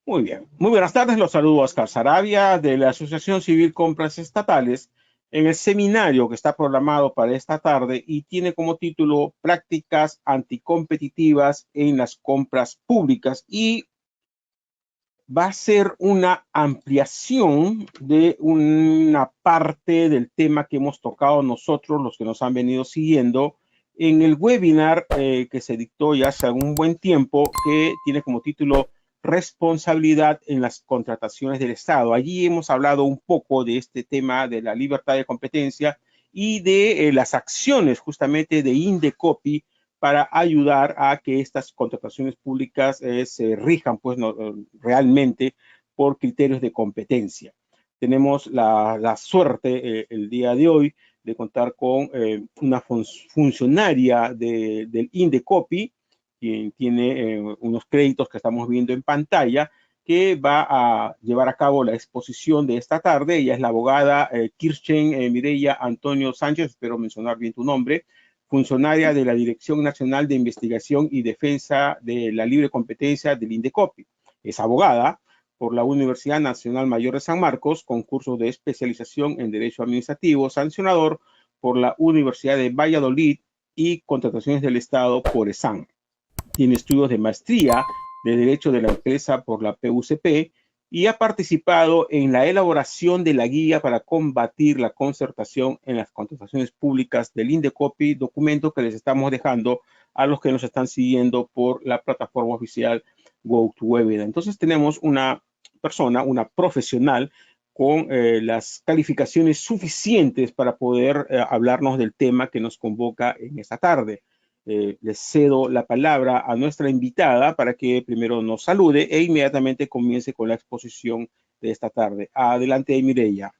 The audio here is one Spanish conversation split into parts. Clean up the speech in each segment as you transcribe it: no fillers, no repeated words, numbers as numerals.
Muy bien. Muy buenas tardes. Los saludo a Oscar Sarabia de la Asociación Civil Compras Estatales en el seminario que está programado para esta tarde y tiene como título Prácticas anticompetitivas en las compras públicas y va a ser una ampliación de una parte del tema que hemos tocado nosotros, los que nos han venido siguiendo, en el webinar que se dictó ya hace un buen tiempo, que tiene como título Responsabilidad en las contrataciones del Estado. Allí hemos hablado un poco de este tema de la libertad de competencia y de las acciones justamente de Indecopi para ayudar a que estas contrataciones públicas se rijan pues, no, realmente por criterios de competencia. Tenemos la suerte el día de hoy de contar con una funcionaria del Indecopi, quien tiene unos créditos que estamos viendo en pantalla, que va a llevar a cabo la exposición de esta tarde. Ella es la abogada Kirchen Mireya Antonio Sánchez, espero mencionar bien tu nombre, funcionaria de la Dirección Nacional de Investigación y Defensa de la Libre Competencia del Indecopi. Es abogada por la Universidad Nacional Mayor de San Marcos, con cursos de especialización en Derecho Administrativo, sancionador por la Universidad de Valladolid y contrataciones del Estado por ESAN. Tiene estudios de maestría de Derecho de la Empresa por la PUCP y ha participado en la elaboración de la guía para combatir la concertación en las contrataciones públicas del Indecopi, documento que les estamos dejando a los que nos están siguiendo por la plataforma oficial GoToWebinar. Entonces tenemos una persona, una profesional con las calificaciones suficientes para poder hablarnos del tema que nos convoca en esta tarde. Les cedo la palabra a nuestra invitada para que primero nos salude e inmediatamente comience con la exposición de esta tarde. Adelante, Mireya.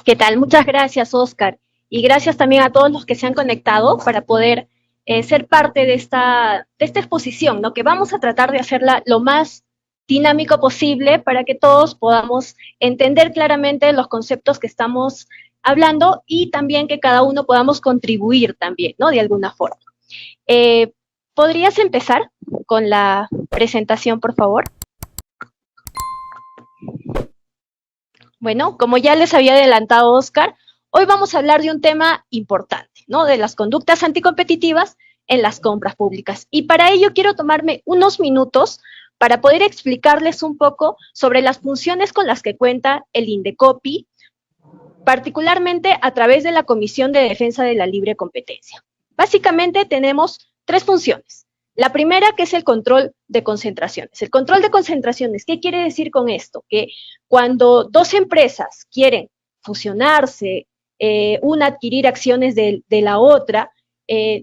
¿Qué tal? Muchas gracias, Oscar. Y gracias también a todos los que se han conectado para poder ser parte de esta exposición, ¿no? Que vamos a tratar de hacerla lo más dinámico posible para que todos podamos entender claramente los conceptos que estamos hablando y también que cada uno podamos contribuir también, ¿no? De alguna forma. Eh, ¿Podrías empezar con la presentación, por favor? Bueno, como ya les había adelantado Oscar, hoy vamos a hablar de un tema importante, ¿no? De las conductas anticompetitivas en las compras públicas. Y para ello quiero tomarme unos minutos para poder explicarles un poco sobre las funciones con las que cuenta el Indecopi, particularmente a través de la Comisión de Defensa de la Libre Competencia. Básicamente tenemos tres funciones. La primera, que es el control de concentraciones. El control de concentraciones, ¿qué quiere decir con esto? Que cuando dos empresas quieren fusionarse, una adquirir acciones de la otra,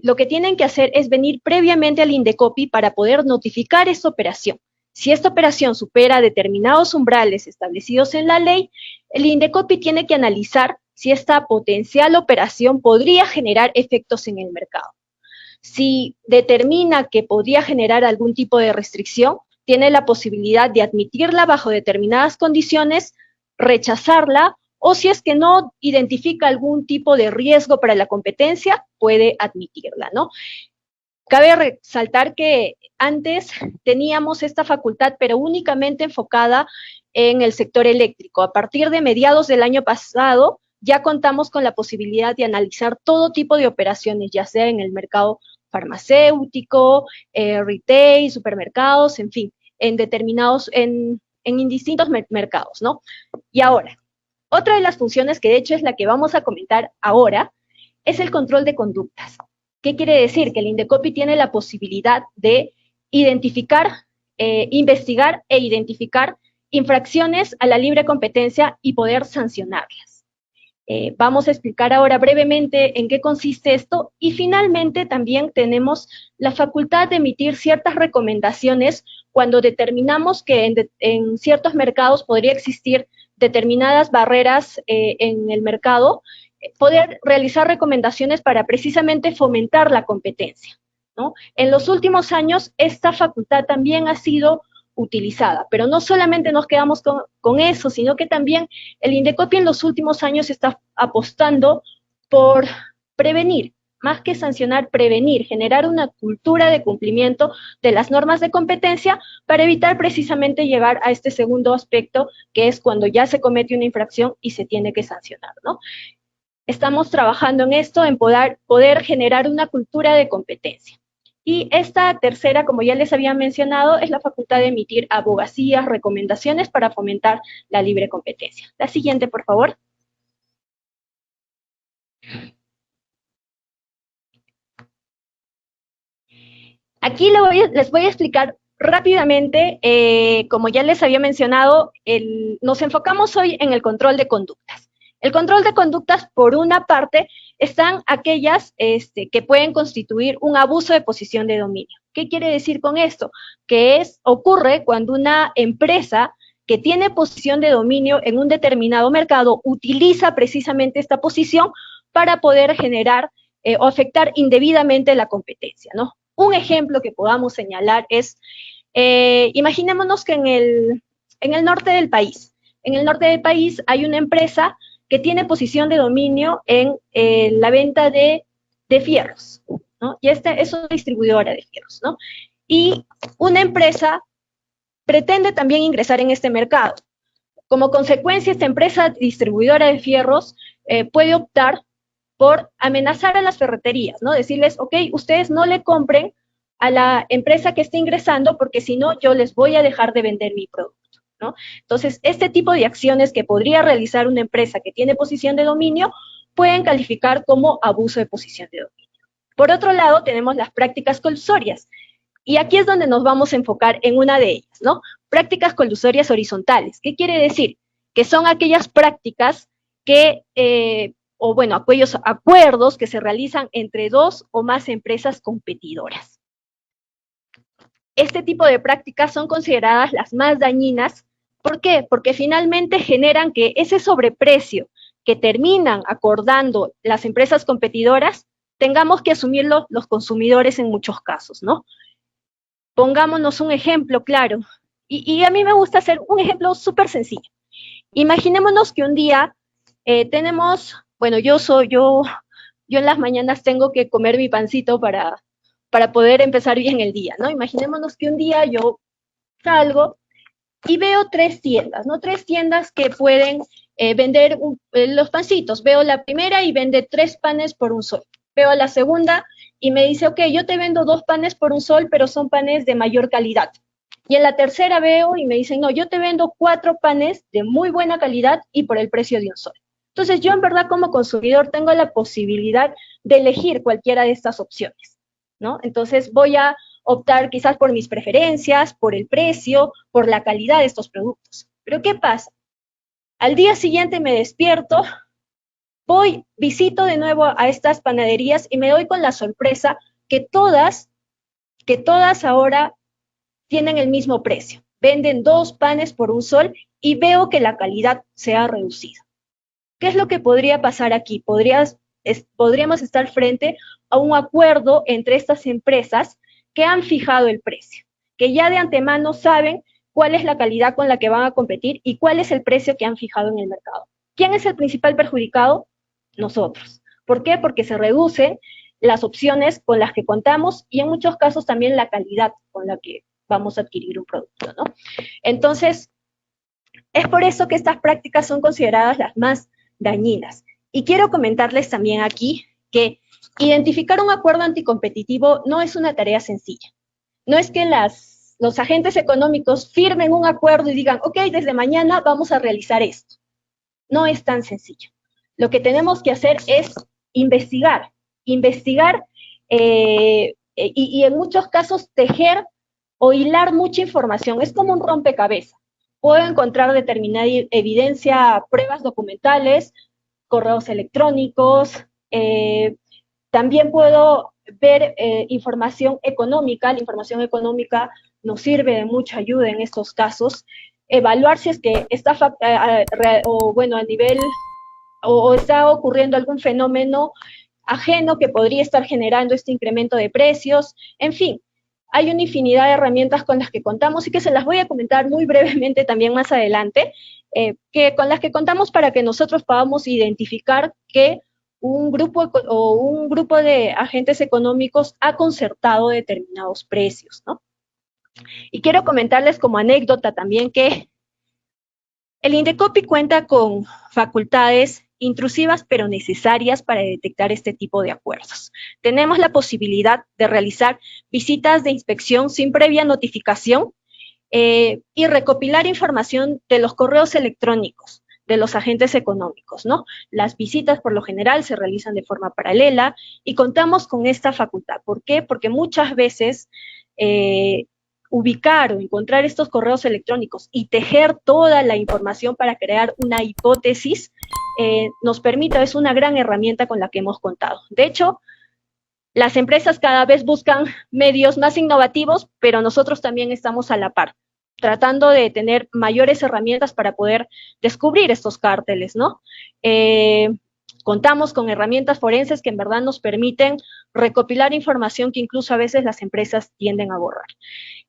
lo que tienen que hacer es venir previamente al Indecopi para poder notificar esta operación. Si esta operación supera determinados umbrales establecidos en la ley, el Indecopi tiene que analizar si esta potencial operación podría generar efectos en el mercado. Si determina que podría generar algún tipo de restricción, tiene la posibilidad de admitirla bajo determinadas condiciones, rechazarla, o si es que no identifica algún tipo de riesgo para la competencia, puede admitirla, ¿no? Cabe resaltar que antes teníamos esta facultad, pero únicamente enfocada en el sector eléctrico. A partir de mediados del año pasado, ya contamos con la posibilidad de analizar todo tipo de operaciones, ya sea en el mercado farmacéutico, retail, supermercados, en fin, en distintos mercados, ¿no? Y ahora, otra de las funciones, que de hecho es la que vamos a comentar ahora, es el control de conductas. ¿Qué quiere decir? Que el Indecopi tiene la posibilidad de identificar, investigar e identificar infracciones a la libre competencia y poder sancionarlas. Vamos a explicar ahora brevemente en qué consiste esto y finalmente también tenemos la facultad de emitir ciertas recomendaciones cuando determinamos que en ciertos mercados podría existir determinadas barreras en el mercado, poder realizar recomendaciones para precisamente fomentar la competencia, ¿no? En los últimos años esta facultad también ha sido utilizada, pero no solamente nos quedamos con eso, sino que también el Indecopi en los últimos años está apostando por prevenir, más que sancionar, prevenir, generar una cultura de cumplimiento de las normas de competencia para evitar precisamente llegar a este segundo aspecto, que es cuando ya se comete una infracción y se tiene que sancionar, ¿no? Estamos trabajando en esto, en poder generar una cultura de competencia. Y esta tercera, como ya les había mencionado, es la facultad de emitir abogacías, recomendaciones para fomentar la libre competencia. La siguiente, por favor. Aquí les voy a explicar rápidamente, como ya les había mencionado, nos enfocamos hoy en el control de conductas. El control de conductas, por una parte, están aquellas que pueden constituir un abuso de posición de dominio. ¿Qué quiere decir con esto? Que ocurre cuando una empresa que tiene posición de dominio en un determinado mercado utiliza precisamente esta posición para poder generar o afectar indebidamente la competencia, ¿no? Un ejemplo que podamos señalar es, imaginémonos que en el norte del país, hay una empresa que tiene posición de dominio en la venta de fierros, ¿no? Y esta es una distribuidora de fierros, ¿no? Y una empresa pretende también ingresar en este mercado. Como consecuencia, esta empresa distribuidora de fierros puede optar por amenazar a las ferreterías, ¿no? Decirles, ok, ustedes no le compren a la empresa que esté ingresando porque si no, yo les voy a dejar de vender mi producto, ¿no? Entonces, este tipo de acciones que podría realizar una empresa que tiene posición de dominio pueden calificar como abuso de posición de dominio. Por otro lado, tenemos las prácticas colusorias. Y aquí es donde nos vamos a enfocar en una de ellas, ¿no? Prácticas colusorias horizontales. ¿Qué quiere decir? Que son aquellas prácticas que aquellos acuerdos que se realizan entre dos o más empresas competidoras. Este tipo de prácticas son consideradas las más dañinas. ¿Por qué? Porque finalmente generan que ese sobreprecio que terminan acordando las empresas competidoras, tengamos que asumirlo los consumidores en muchos casos, ¿no? Pongámonos un ejemplo claro, y a mí me gusta hacer un ejemplo súper sencillo. Imaginémonos que un día tenemos, bueno, yo en las mañanas tengo que comer mi pancito para poder empezar bien el día, ¿no? Imaginémonos que un día yo salgo y veo 3 tiendas, ¿no? 3 tiendas que pueden vender los pancitos. Veo la primera y vende 3 panes por un sol. Veo la segunda y me dice, ok, yo te vendo 2 panes por un sol, pero son panes de mayor calidad. Y en la tercera veo y me dicen, no, yo te vendo 4 panes de muy buena calidad y por el precio de un sol. Entonces, yo en verdad como consumidor tengo la posibilidad de elegir cualquiera de estas opciones, ¿no? Entonces, voy a optar quizás por mis preferencias, por el precio, por la calidad de estos productos. Pero ¿qué pasa? Al día siguiente me despierto, visito de nuevo a estas panaderías y me doy con la sorpresa que todas ahora tienen el mismo precio. Venden 2 panes por un sol y veo que la calidad se ha reducido. ¿Qué es lo que podría pasar aquí? Podríamos estar frente a un acuerdo entre estas empresas que han fijado el precio, que ya de antemano saben cuál es la calidad con la que van a competir y cuál es el precio que han fijado en el mercado. ¿Quién es el principal perjudicado? Nosotros. ¿Por qué? Porque se reducen las opciones con las que contamos y en muchos casos también la calidad con la que vamos a adquirir un producto, ¿no? Entonces, es por eso que estas prácticas son consideradas las más dañinas. Y quiero comentarles también aquí que identificar un acuerdo anticompetitivo no es una tarea sencilla. No es que los agentes económicos firmen un acuerdo y digan, ok, desde mañana vamos a realizar esto. No es tan sencillo. Lo que tenemos que hacer es investigar y en muchos casos tejer o hilar mucha información. Es como un rompecabezas. Puedo encontrar determinada evidencia, pruebas documentales, correos electrónicos, también puedo ver información económica. La información económica nos sirve de mucha ayuda en estos casos. Evaluar si es que está o está ocurriendo algún fenómeno ajeno que podría estar generando este incremento de precios. En fin, hay una infinidad de herramientas con las que contamos y que se las voy a comentar muy brevemente también más adelante, con las que contamos para que nosotros podamos identificar que un grupo de agentes económicos ha concertado determinados precios, ¿no? Y quiero comentarles como anécdota también que el Indecopi cuenta con facultades intrusivas pero necesarias para detectar este tipo de acuerdos. Tenemos la posibilidad de realizar visitas de inspección sin previa notificación y recopilar información de los correos electrónicos de los agentes económicos, ¿no? Las visitas por lo general se realizan de forma paralela y contamos con esta facultad. ¿Por qué? Porque muchas veces ubicar o encontrar estos correos electrónicos y tejer toda la información para crear una hipótesis nos permite, es una gran herramienta con la que hemos contado. De hecho, las empresas cada vez buscan medios más innovativos, pero nosotros también estamos a la par, tratando de tener mayores herramientas para poder descubrir estos cárteles, ¿no? Contamos con herramientas forenses que en verdad nos permiten recopilar información que incluso a veces las empresas tienden a borrar.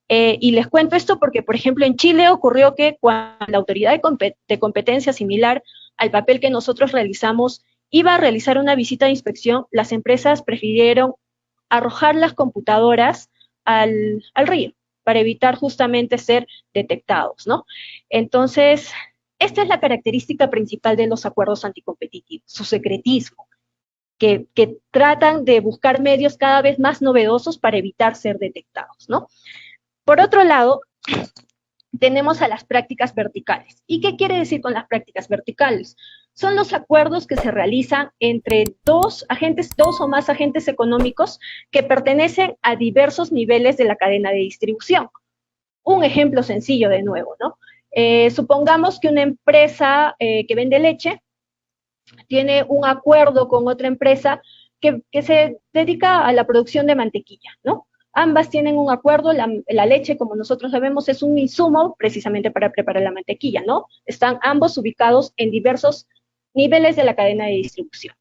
Y les cuento esto porque, por ejemplo, en Chile ocurrió que cuando la autoridad de competencia similar al papel que nosotros realizamos iba a realizar una visita de inspección, las empresas prefirieron arrojar las computadoras al río para evitar justamente ser detectados, ¿no? Entonces, esta es la característica principal de los acuerdos anticompetitivos, su secretismo, que tratan de buscar medios cada vez más novedosos para evitar ser detectados, ¿no? Por otro lado, tenemos a las prácticas verticales. ¿Y qué quiere decir con las prácticas verticales? Son los acuerdos que se realizan entre dos o más agentes económicos que pertenecen a diversos niveles de la cadena de distribución. Un ejemplo sencillo de nuevo, ¿no? Supongamos que una empresa que vende leche tiene un acuerdo con otra empresa que se dedica a la producción de mantequilla, ¿no? Ambas tienen un acuerdo, la leche, como nosotros sabemos, es un insumo precisamente para preparar la mantequilla, ¿no? Están ambos ubicados en diversos niveles de la cadena de distribución.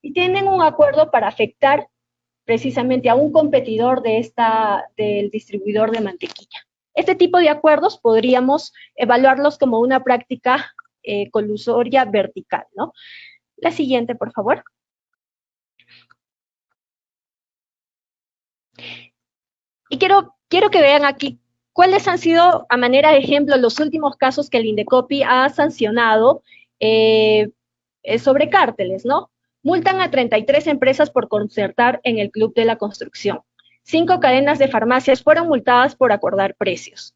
Y tienen un acuerdo para afectar precisamente a un competidor del distribuidor de mantequilla. Este tipo de acuerdos podríamos evaluarlos como una práctica colusoria vertical, ¿no? La siguiente, por favor. Y quiero que vean aquí cuáles han sido, a manera de ejemplo, los últimos casos que el Indecopi ha sancionado sobre cárteles, ¿no? Multan a 33 empresas por concertar en el Club de la Construcción. 5 cadenas de farmacias fueron multadas por acordar precios.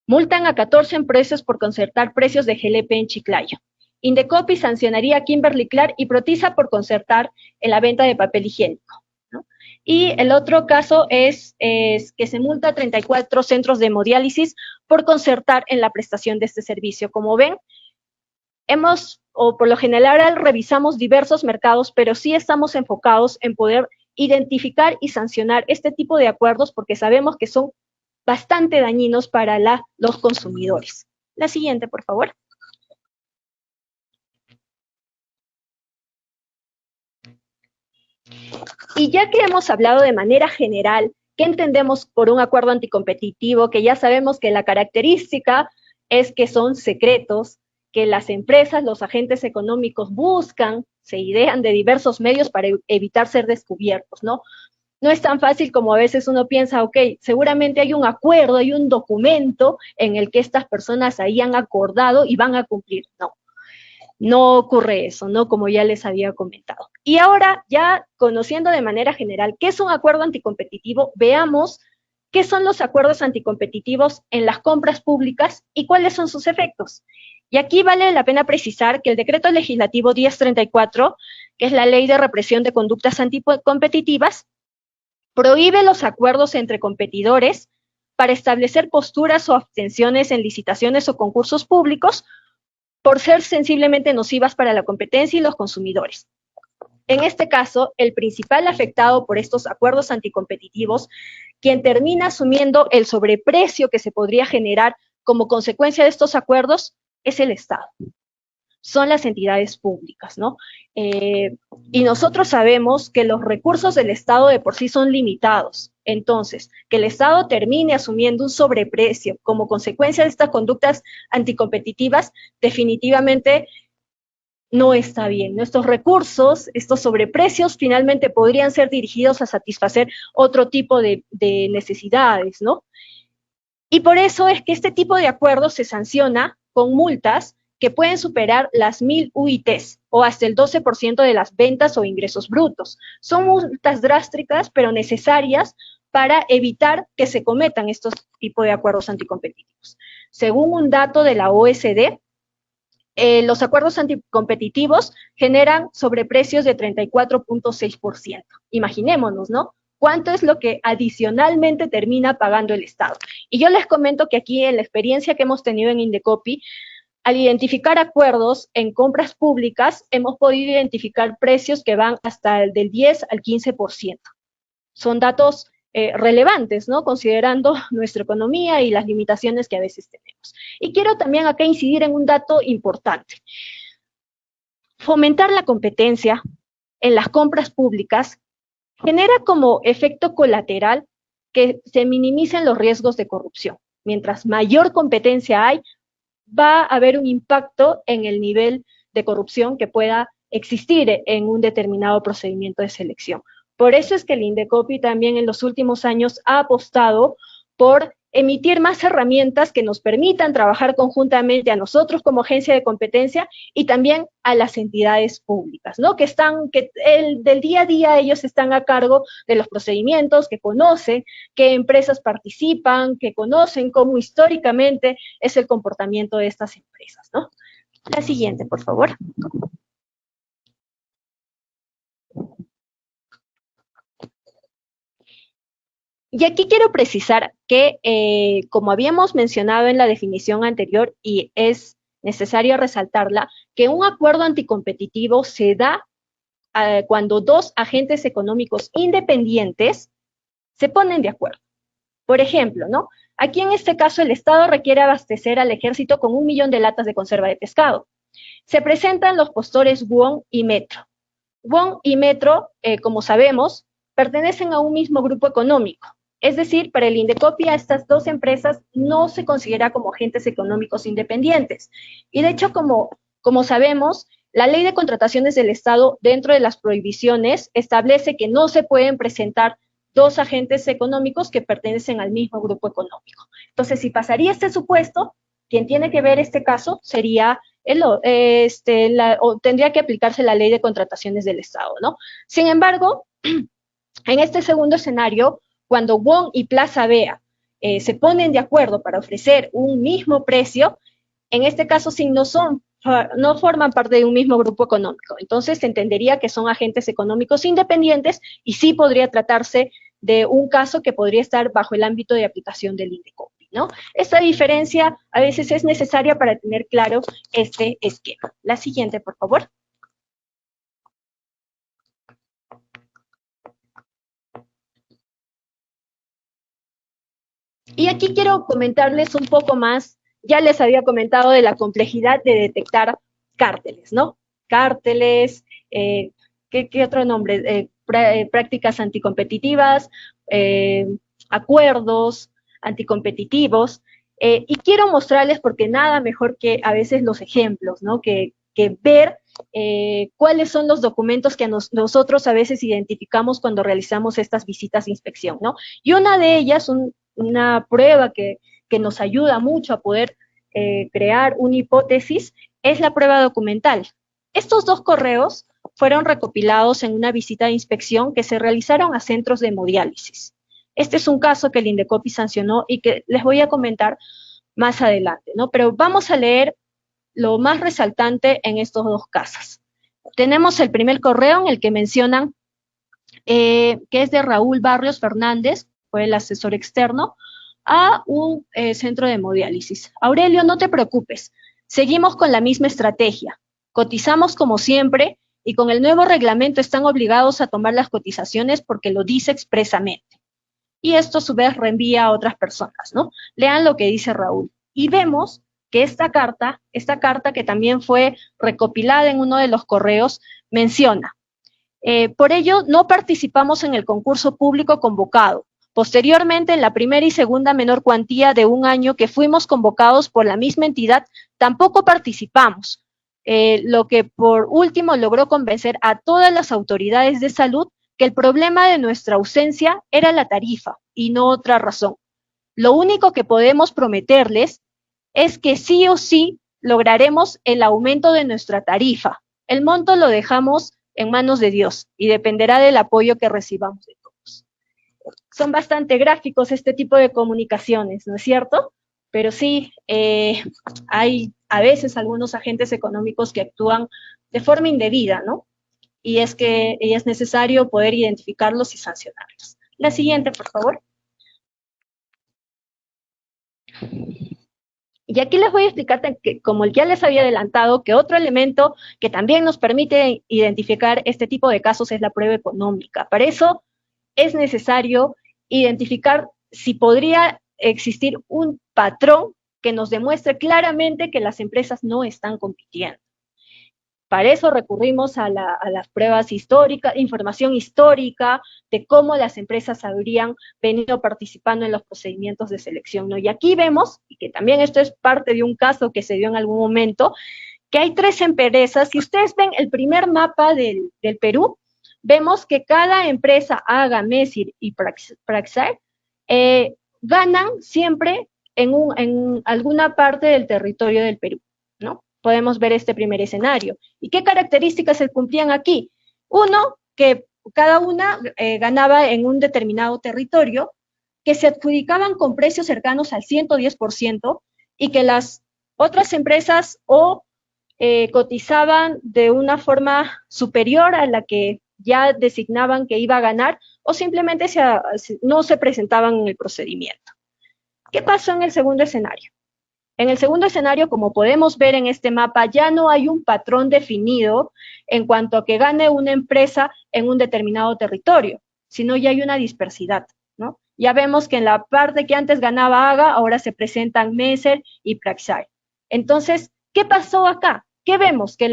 Multan a 14 empresas por concertar precios de GLP en Chiclayo. Indecopi sancionaría a Kimberly-Clark y Protisa por concertar en la venta de papel higiénico. Y el otro caso es que se multa a 34 centros de hemodiálisis por concertar en la prestación de este servicio. Como ven, por lo general revisamos diversos mercados, pero sí estamos enfocados en poder identificar y sancionar este tipo de acuerdos porque sabemos que son bastante dañinos para los consumidores. La siguiente, por favor. Y ya que hemos hablado de manera general, ¿qué entendemos por un acuerdo anticompetitivo? Que ya sabemos que la característica es que son secretos, que las empresas, los agentes económicos buscan, se idean de diversos medios para evitar ser descubiertos, ¿no? No es tan fácil como a veces uno piensa, ok, seguramente hay un acuerdo, hay un documento en el que estas personas ahí han acordado y van a cumplir. No. No ocurre eso, ¿no? Como ya les había comentado. Y ahora, ya conociendo de manera general qué es un acuerdo anticompetitivo, veamos qué son los acuerdos anticompetitivos en las compras públicas y cuáles son sus efectos. Y aquí vale la pena precisar que el Decreto Legislativo 1034, que es la Ley de Represión de Conductas Anticompetitivas, prohíbe los acuerdos entre competidores para establecer posturas o abstenciones en licitaciones o concursos públicos por ser sensiblemente nocivas para la competencia y los consumidores. En este caso, el principal afectado por estos acuerdos anticompetitivos, quien termina asumiendo el sobreprecio que se podría generar como consecuencia de estos acuerdos, es el Estado. Son las entidades públicas, ¿no? Y nosotros sabemos que los recursos del Estado de por sí son limitados. Entonces, que el Estado termine asumiendo un sobreprecio como consecuencia de estas conductas anticompetitivas, definitivamente no está bien. Nuestros recursos, estos sobreprecios, finalmente podrían ser dirigidos a satisfacer otro tipo de necesidades, ¿no? Y por eso es que este tipo de acuerdos se sanciona con multas que pueden superar las 1000 UITs o hasta el 12% de las ventas o ingresos brutos. Son multas drásticas, pero necesarias para evitar que se cometan estos tipos de acuerdos anticompetitivos. Según un dato de la OSD, los acuerdos anticompetitivos generan sobreprecios de 34.6%. Imaginémonos, ¿no? ¿Cuánto es lo que adicionalmente termina pagando el Estado? Y yo les comento que aquí en la experiencia que hemos tenido en Indecopi, al identificar acuerdos en compras públicas, hemos podido identificar precios que van hasta el del 10 al 15%. Son datos relevantes, ¿no? Considerando nuestra economía y las limitaciones que a veces tenemos. Y quiero también acá incidir en un dato importante. Fomentar la competencia en las compras públicas genera como efecto colateral que se minimicen los riesgos de corrupción. Mientras mayor competencia hay, va a haber un impacto en el nivel de corrupción que pueda existir en un determinado procedimiento de selección. Por eso es que el Indecopi también en los últimos años ha apostado por emitir más herramientas que nos permitan trabajar conjuntamente a nosotros como agencia de competencia y también a las entidades públicas, ¿no? Que del día a día ellos están a cargo de los procedimientos, que conocen qué empresas participan, que conocen cómo históricamente es el comportamiento de estas empresas, ¿no? La siguiente, por favor. Y aquí quiero precisar que, como habíamos mencionado en la definición anterior, y es necesario resaltarla, que un acuerdo anticompetitivo se da cuando dos agentes económicos independientes se ponen de acuerdo. Por ejemplo, ¿no? Aquí en este caso el Estado requiere abastecer al ejército con 1 millón de latas de conserva de pescado. Se presentan los postores Wong y Metro. Wong y Metro, como sabemos, pertenecen a un mismo grupo económico. Es decir, para el Indecopi a estas dos empresas no se considera como agentes económicos independientes. Y de hecho, como sabemos, la Ley de Contrataciones del Estado, dentro de las prohibiciones, establece que no se pueden presentar dos agentes económicos que pertenecen al mismo grupo económico. Entonces, si pasaría este supuesto, quien tiene que ver este caso sería tendría que aplicarse la Ley de Contrataciones del Estado, ¿no? Sin embargo, en este segundo escenario, cuando Wong y Plaza Vea se ponen de acuerdo para ofrecer un mismo precio, en este caso sí no forman parte de un mismo grupo económico. Entonces se entendería que son agentes económicos independientes y sí podría tratarse de un caso que podría estar bajo el ámbito de aplicación del Indecopi, ¿no? Esta diferencia a veces es necesaria para tener claro este esquema. La siguiente, por favor. Y aquí quiero comentarles un poco más, ya les había comentado de la complejidad de detectar cárteles, ¿no? Cárteles, ¿qué otro nombre? Prácticas anticompetitivas, acuerdos anticompetitivos, y quiero mostrarles, porque nada mejor que a veces los ejemplos, ¿no? Que ver cuáles son los documentos que nosotros a veces identificamos cuando realizamos estas visitas de inspección, ¿no? Y una de ellas, una prueba que nos ayuda mucho a poder crear una hipótesis, es la prueba documental. Estos dos correos fueron recopilados en una visita de inspección que se realizaron a centros de hemodiálisis. Este es un caso que el Indecopi sancionó y que les voy a comentar más adelante, ¿no? Pero vamos a leer lo más resaltante en estos dos casos. Tenemos el primer correo en el que mencionan que es de Raúl Barrios Fernández, fue el asesor externo, a un centro de hemodiálisis. Aurelio, no te preocupes, seguimos con la misma estrategia. Cotizamos como siempre y con el nuevo reglamento están obligados a tomar las cotizaciones porque lo dice expresamente. Y esto a su vez reenvía a otras personas, ¿no? Lean lo que dice Raúl. Y vemos que esta carta que también fue recopilada en uno de los correos, menciona: por ello, no participamos en el concurso público convocado. Posteriormente, en la primera y segunda menor cuantía de un año que fuimos convocados por la misma entidad, tampoco participamos. lo que por último logró convencer a todas las autoridades de salud que el problema de nuestra ausencia era la tarifa y no otra razón. Lo único que podemos prometerles es que sí o sí lograremos el aumento de nuestra tarifa. El monto lo dejamos en manos de Dios y dependerá del apoyo que recibamos de todos. Son bastante gráficos este tipo de comunicaciones, ¿no es cierto? Pero sí, hay a veces algunos agentes económicos que actúan de forma indebida, ¿no? Y es necesario poder identificarlos y sancionarlos. La siguiente, por favor. Y aquí les voy a explicar, que, como ya les había adelantado, que otro elemento que también nos permite identificar este tipo de casos es la prueba económica. Para eso es necesario identificar si podría existir un patrón que nos demuestre claramente que las empresas no están compitiendo. Para eso recurrimos a las pruebas históricas, información histórica de cómo las empresas habrían venido participando en los procedimientos de selección, ¿no? Y aquí vemos, y que también esto es parte de un caso que se dio en algún momento, que hay 3 empresas. Si ustedes ven el primer mapa del Perú, vemos que cada empresa, AGA, MESIR y Praxair, ganan siempre en alguna parte del territorio del Perú, ¿no? Podemos ver este primer escenario. ¿Y qué características se cumplían aquí? Uno, que cada una ganaba en un determinado territorio, que se adjudicaban con precios cercanos al 110% y que las otras empresas cotizaban de una forma superior a la que ya designaban que iba a ganar, o simplemente no se presentaban en el procedimiento. ¿Qué pasó en el segundo escenario? En el segundo escenario, como podemos ver en este mapa, ya no hay un patrón definido en cuanto a que gane una empresa en un determinado territorio, sino ya hay una dispersidad, ¿no? Ya vemos que en la parte que antes ganaba AGA, ahora se presentan MESER y Praxair. Entonces, ¿qué pasó acá? ¿Qué vemos? Que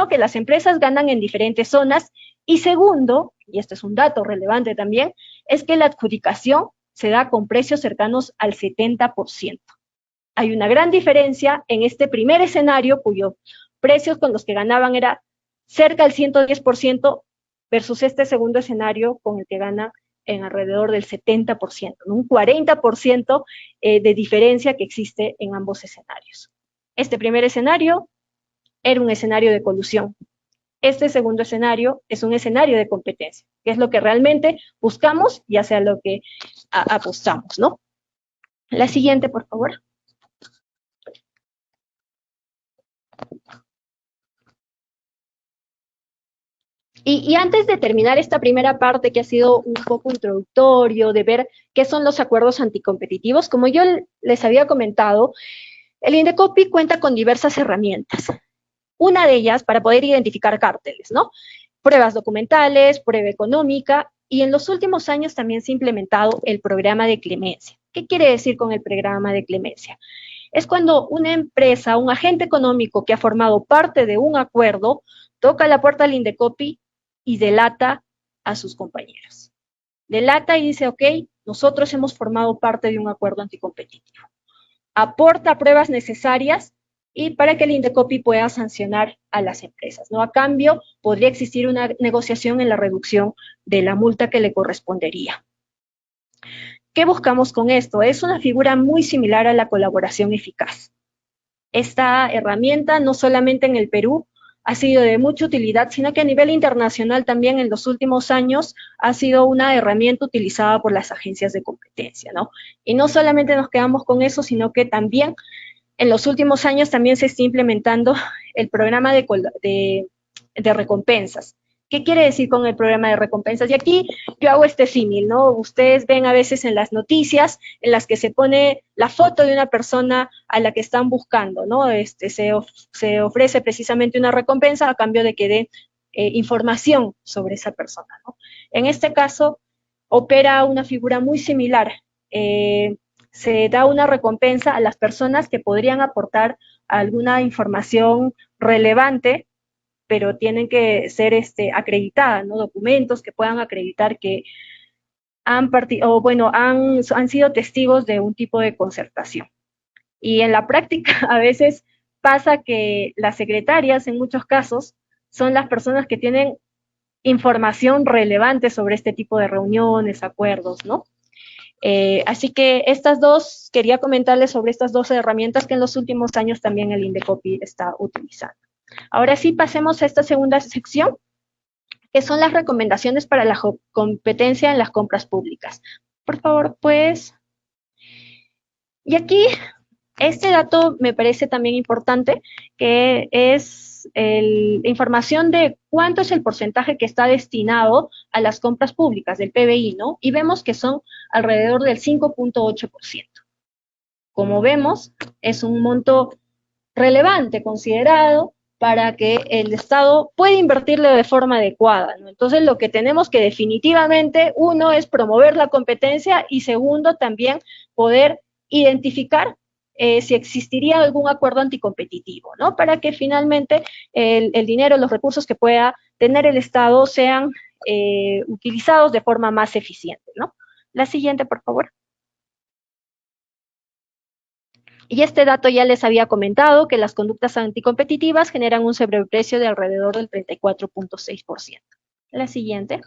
que las empresas ganan en diferentes zonas, y segundo, y este es un dato relevante también, es que la adjudicación se da con precios cercanos al 70%. Hay una gran diferencia en este primer escenario, cuyos precios con los que ganaban era cerca del 110%, versus este segundo escenario con el que gana en alrededor del 70%, ¿no? Un 40% de diferencia que existe en ambos escenarios. Este primer escenario era un escenario de colusión. Este segundo escenario es un escenario de competencia, que es lo que realmente buscamos y hacia lo que apostamos, ¿no? La siguiente, por favor. Y antes de terminar esta primera parte, que ha sido un poco introductorio, de ver qué son los acuerdos anticompetitivos, como yo les había comentado, el Indecopi cuenta con diversas herramientas. Una de ellas para poder identificar cárteles, ¿no? Pruebas documentales, prueba económica, y en los últimos años también se ha implementado el programa de clemencia. ¿Qué quiere decir con el programa de clemencia? Es cuando una empresa, un agente económico que ha formado parte de un acuerdo, toca la puerta al Indecopi y delata a sus compañeros. Delata y dice, ok, nosotros hemos formado parte de un acuerdo anticompetitivo. Aporta pruebas necesarias y para que el Indecopi pueda sancionar a las empresas, ¿no? A cambio, podría existir una negociación en la reducción de la multa que le correspondería. ¿Qué buscamos con esto? Es una figura muy similar a la colaboración eficaz. Esta herramienta, no solamente en el Perú, ha sido de mucha utilidad, sino que a nivel internacional también en los últimos años ha sido una herramienta utilizada por las agencias de competencia, ¿no? Y no solamente nos quedamos con eso, sino que también en los últimos años también se está implementando el programa de recompensas. ¿Qué quiere decir con el programa de recompensas? Y aquí yo hago este símil, ¿no? Ustedes ven a veces en las noticias en las que se pone la foto de una persona a la que están buscando, ¿no? Se ofrece precisamente una recompensa a cambio de que dé información sobre esa persona, ¿no? En este caso, opera una figura muy similar. Se da una recompensa a las personas que podrían aportar alguna información relevante, pero tienen que ser acreditadas, ¿no? Documentos que puedan acreditar que han sido testigos de un tipo de concertación. Y en la práctica, a veces pasa que las secretarias, en muchos casos, son las personas que tienen información relevante sobre este tipo de reuniones, acuerdos, ¿no? Así que quería comentarles sobre estas dos herramientas que en los últimos años también el Indecopi está utilizando. Ahora sí, pasemos a esta segunda sección, que son las recomendaciones para la competencia en las compras públicas. Por favor, pues. Y aquí, este dato me parece también importante, que es la información de cuánto es el porcentaje que está destinado a las compras públicas del PBI, ¿no? Y vemos que son alrededor del 5.8%. Como vemos, es un monto relevante, considerado, para que el Estado pueda invertirle de forma adecuada, ¿no? Entonces, lo que tenemos que definitivamente, uno, es promover la competencia y segundo, también poder identificar si existiría algún acuerdo anticompetitivo, ¿no? Para que finalmente el dinero, los recursos que pueda tener el Estado sean utilizados de forma más eficiente, ¿no? La siguiente, por favor. Y este dato ya les había comentado que las conductas anticompetitivas generan un sobreprecio de alrededor del 34.6%. La siguiente.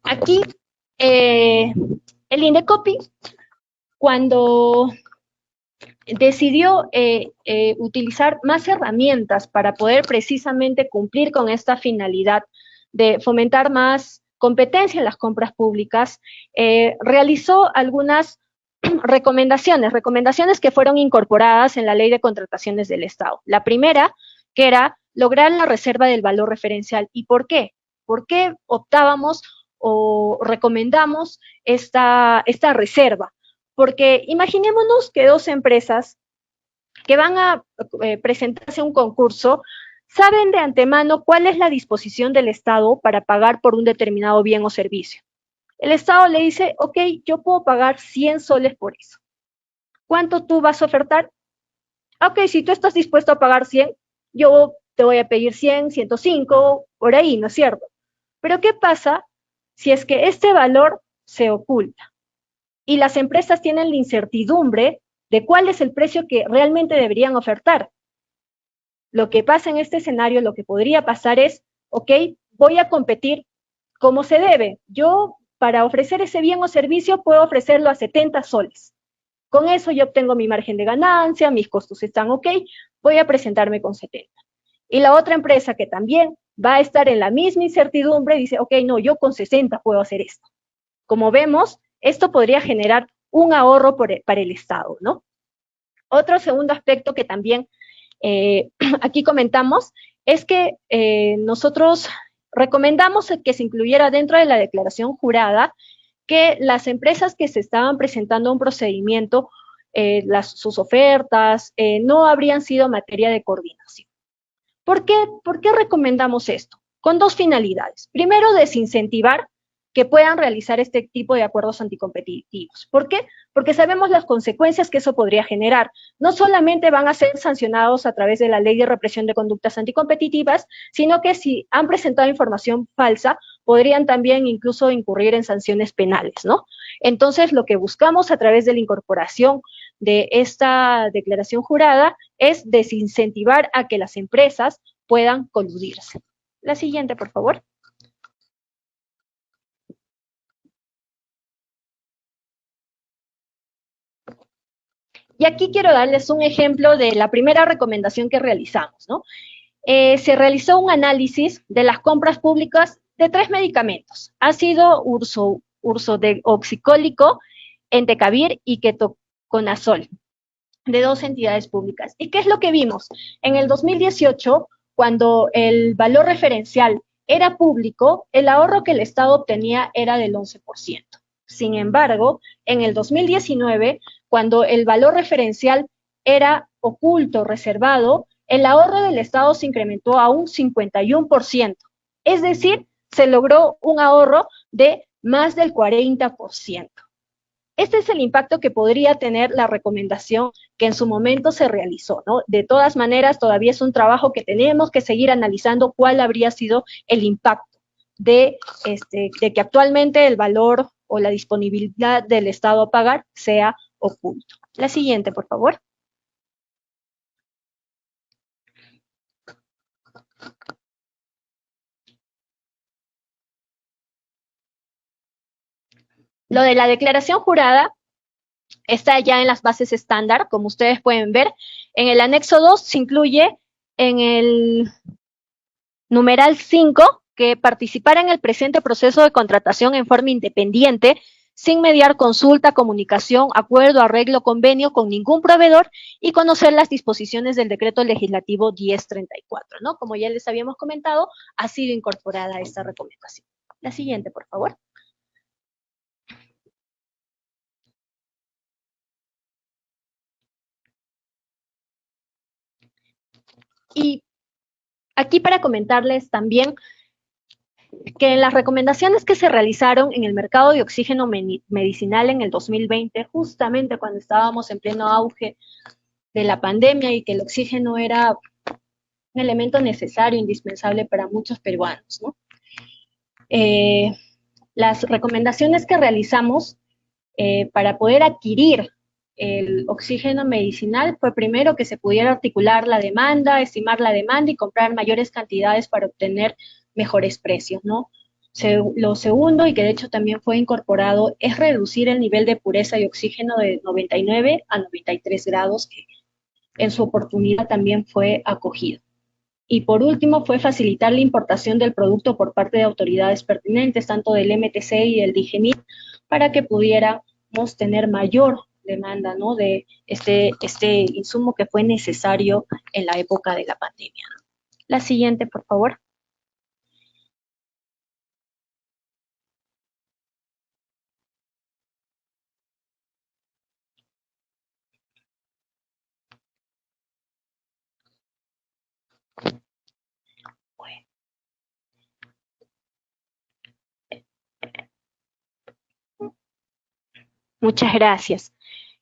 Aquí, el Indecopi, cuando decidió utilizar más herramientas para poder precisamente cumplir con esta finalidad de fomentar más competencia en las compras públicas, realizó algunas recomendaciones que fueron incorporadas en la Ley de Contrataciones del Estado. La primera, que era lograr la reserva del valor referencial. ¿Y por qué? ¿Por qué optábamos o recomendamos esta reserva? Porque imaginémonos que dos empresas que van a presentarse a un concurso saben de antemano cuál es la disposición del Estado para pagar por un determinado bien o servicio. El Estado le dice, ok, yo puedo pagar 100 soles por eso. ¿Cuánto tú vas a ofertar? Ok, si tú estás dispuesto a pagar 100, yo te voy a pedir 100, 105, por ahí, ¿no es cierto? Pero ¿qué pasa si es que este valor se oculta y las empresas tienen la incertidumbre de cuál es el precio que realmente deberían ofertar? Lo que pasa en este escenario, lo que podría pasar es, ok, voy a competir como se debe. Yo, para ofrecer ese bien o servicio, puedo ofrecerlo a 70 soles. Con eso yo obtengo mi margen de ganancia, mis costos están ok, voy a presentarme con 70. Y la otra empresa que también va a estar en la misma incertidumbre dice, ok, no, yo con 60 puedo hacer esto. Como vemos, esto podría generar un ahorro para el Estado, ¿no? Otro segundo aspecto que también aquí comentamos es que nosotros recomendamos que se incluyera dentro de la declaración jurada que las empresas que se estaban presentando a un procedimiento, sus ofertas, no habrían sido materia de coordinación. ¿Por qué recomendamos esto? Con dos finalidades. Primero, desincentivar que puedan realizar este tipo de acuerdos anticompetitivos. ¿Por qué? Porque sabemos las consecuencias que eso podría generar. No solamente van a ser sancionados a través de la Ley de Represión de Conductas Anticompetitivas, sino que si han presentado información falsa, podrían también incluso incurrir en sanciones penales, ¿no? Entonces, lo que buscamos a través de la incorporación de esta declaración jurada es desincentivar a que las empresas puedan coludirse. La siguiente, por favor. Y aquí quiero darles un ejemplo de la primera recomendación que realizamos, ¿no? Se realizó un análisis de las compras públicas de 3 medicamentos, ácido ursodeoxicólico, entecavir y ketoconazol, de 2 entidades públicas. ¿Y qué es lo que vimos? En el 2018, cuando el valor referencial era público, el ahorro que el Estado obtenía era del 11%. Sin embargo, en el 2019, cuando el valor referencial era oculto, reservado, el ahorro del Estado se incrementó a un 51%. Es decir, se logró un ahorro de más del 40%. Este es el impacto que podría tener la recomendación que en su momento se realizó, ¿no? De todas maneras, todavía es un trabajo que tenemos que seguir analizando cuál habría sido el impacto de que actualmente el valor o la disponibilidad del Estado a pagar sea oculto. La siguiente, por favor. Lo de la declaración jurada está ya en las bases estándar, como ustedes pueden ver. En el anexo 2 se incluye en el numeral 5 que participar en el presente proceso de contratación en forma independiente, sin mediar consulta, comunicación, acuerdo, arreglo, convenio con ningún proveedor y conocer las disposiciones del decreto legislativo 1034, ¿no? Como ya les habíamos comentado, ha sido incorporada esta recomendación. La siguiente, por favor. Y aquí para comentarles también que en las recomendaciones que se realizaron en el mercado de oxígeno medicinal en el 2020, justamente cuando estábamos en pleno auge de la pandemia y que el oxígeno era un elemento necesario, indispensable para muchos peruanos, ¿no? Las recomendaciones que realizamos para poder adquirir el oxígeno medicinal fue primero que se pudiera articular la demanda, estimar la demanda y comprar mayores cantidades para obtener mejores precios, ¿no? Lo segundo, y que de hecho también fue incorporado, es reducir el nivel de pureza de oxígeno de 99 a 93 grados, que en su oportunidad también fue acogido. Y por último, fue facilitar la importación del producto por parte de autoridades pertinentes, tanto del MTC y del DIGEMIT, para que pudiéramos tener mayor demanda, ¿no?, de este insumo que fue necesario en la época de la pandemia. La siguiente, por favor. Muchas gracias.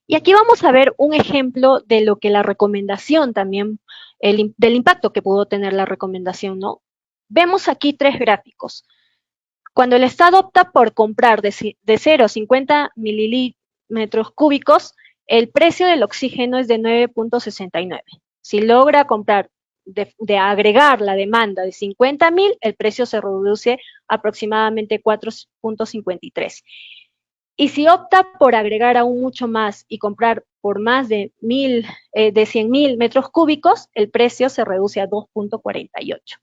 Y aquí vamos a ver un ejemplo de lo que la recomendación también, del impacto que pudo tener la recomendación, ¿no? Vemos aquí 3 gráficos. Cuando el Estado opta por comprar de 0 a 50 milímetros cúbicos, el precio del oxígeno es de 9.69. Si logra comprar de agregar la demanda de 50.000, el precio se reduce aproximadamente 4.53. Y si opta por agregar aún mucho más y comprar por más de 100.000 metros cúbicos, el precio se reduce a 2.48.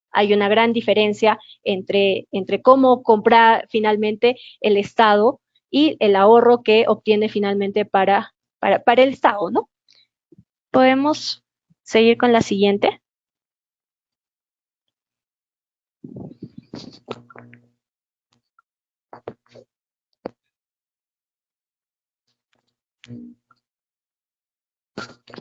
Hay una gran diferencia entre cómo compra finalmente el Estado y el ahorro que obtiene finalmente para el Estado, ¿no? Podemos seguir con la siguiente.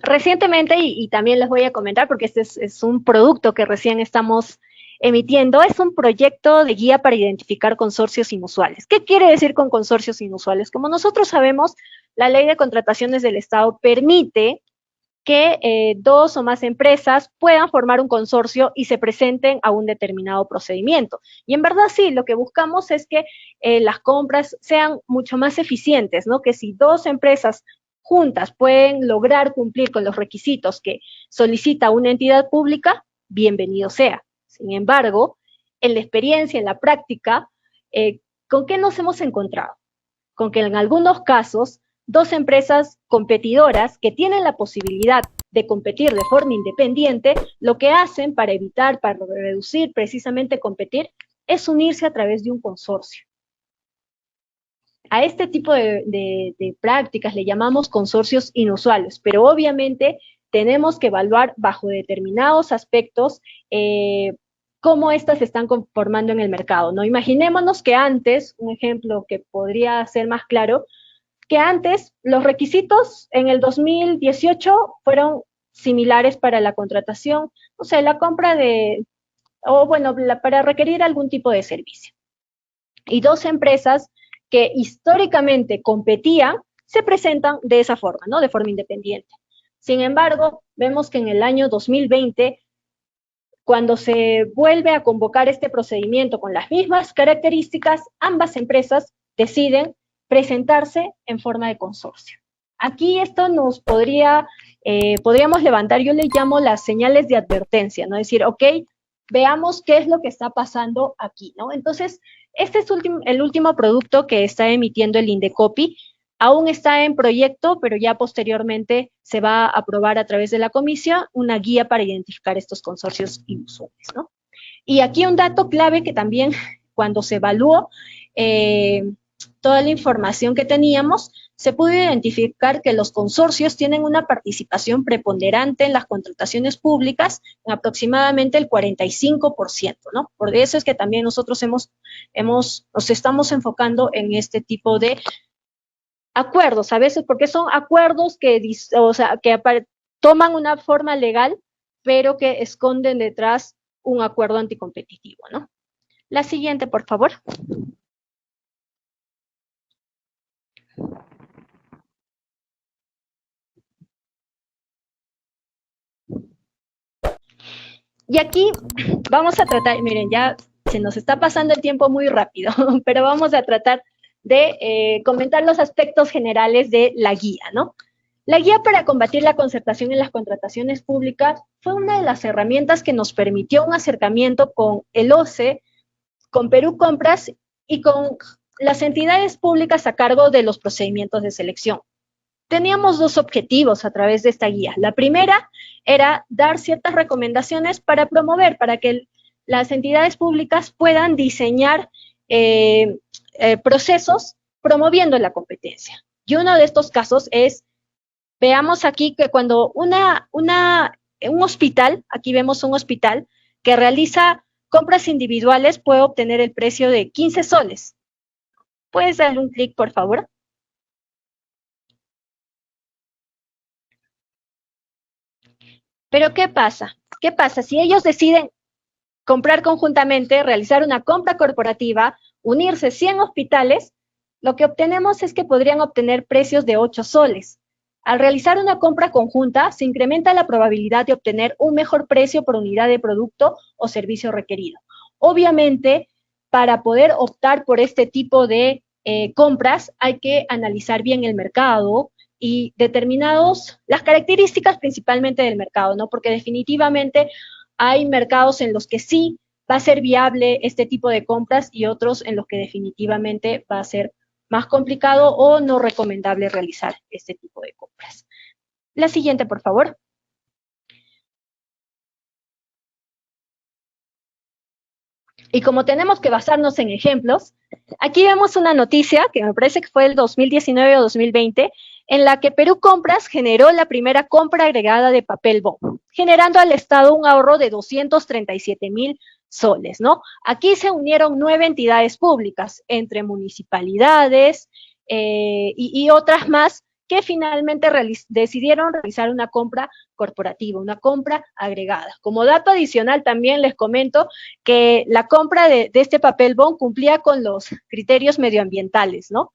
Recientemente, y también les voy a comentar porque este es un producto que recién estamos emitiendo, es un proyecto de guía para identificar consorcios inusuales. ¿Qué quiere decir con consorcios inusuales? Como nosotros sabemos, la ley de contrataciones del Estado permite que 2 o más empresas puedan formar un consorcio y se presenten a un determinado procedimiento. Y en verdad sí, lo que buscamos es que las compras sean mucho más eficientes, ¿no? Que si 2 empresas juntas pueden lograr cumplir con los requisitos que solicita una entidad pública, bienvenido sea. Sin embargo, en la experiencia, en la práctica, ¿con qué nos hemos encontrado? Con que en algunos casos 2 empresas competidoras que tienen la posibilidad de competir de forma independiente, lo que hacen para evitar, para reducir precisamente competir, es unirse a través de un consorcio. A este tipo de prácticas le llamamos consorcios inusuales, pero obviamente tenemos que evaluar bajo determinados aspectos cómo estas se están conformando en el mercado, ¿no? Imaginémonos que antes, un ejemplo que podría ser más claro, que antes los requisitos en el 2018 fueron similares para la contratación, o sea, la compra para requerir algún tipo de servicio. Y 2 empresas que históricamente competían se presentan de esa forma, ¿no? De forma independiente. Sin embargo, vemos que en el año 2020, cuando se vuelve a convocar este procedimiento con las mismas características, ambas empresas deciden presentarse en forma de consorcio. Aquí esto nos podríamos levantar, yo le llamo las señales de advertencia, ¿no? Decir, ok, veamos qué es lo que está pasando aquí, ¿no? Entonces, este es el último producto que está emitiendo el Indecopi. Aún está en proyecto, pero ya posteriormente se va a aprobar a través de la comisión una guía para identificar estos consorcios inusuales, ¿no? Y aquí un dato clave que también cuando se evaluó toda la información que teníamos, se pudo identificar que los consorcios tienen una participación preponderante en las contrataciones públicas en aproximadamente el 45%, ¿no? Por eso es que también nosotros nos estamos enfocando en este tipo de acuerdos, a veces porque son acuerdos que toman una forma legal, pero que esconden detrás un acuerdo anticompetitivo, ¿no? La siguiente, por favor. Y aquí vamos a tratar, miren, ya se nos está pasando el tiempo muy rápido, pero vamos a tratar de comentar los aspectos generales de la guía, ¿no? La guía para combatir la concertación en las contrataciones públicas fue una de las herramientas que nos permitió un acercamiento con el OCE, con Perú Compras y con las entidades públicas a cargo de los procedimientos de selección. Teníamos dos objetivos a través de esta guía. La primera era dar ciertas recomendaciones para promover, para que las entidades públicas puedan diseñar procesos promoviendo la competencia. Y uno de estos casos es, veamos aquí que cuando un hospital, aquí vemos un hospital que realiza compras individuales, puede obtener el precio de 15 soles. ¿Puedes darle un clic, por favor? Pero ¿qué pasa? ¿Qué pasa? Si ellos deciden comprar conjuntamente, realizar una compra corporativa, unirse 100 hospitales, lo que obtenemos es que podrían obtener precios de 8 soles. Al realizar una compra conjunta, se incrementa la probabilidad de obtener un mejor precio por unidad de producto o servicio requerido. Obviamente, para poder optar por este tipo de compras, hay que analizar bien el mercado y las características principalmente del mercado, ¿no? Porque definitivamente hay mercados en los que sí va a ser viable este tipo de compras y otros en los que definitivamente va a ser más complicado o no recomendable realizar este tipo de compras. La siguiente, por favor. Y como tenemos que basarnos en ejemplos, aquí vemos una noticia que me parece que fue el 2019 o 2020, en la que Perú Compras generó la primera compra agregada de papel bond, generando al Estado un ahorro de 237,000 soles, ¿no? Aquí se unieron 9 entidades públicas, entre municipalidades y otras más, que finalmente decidieron realizar una compra corporativa, una compra agregada. Como dato adicional también les comento que la compra de este papel bond cumplía con los criterios medioambientales, ¿no?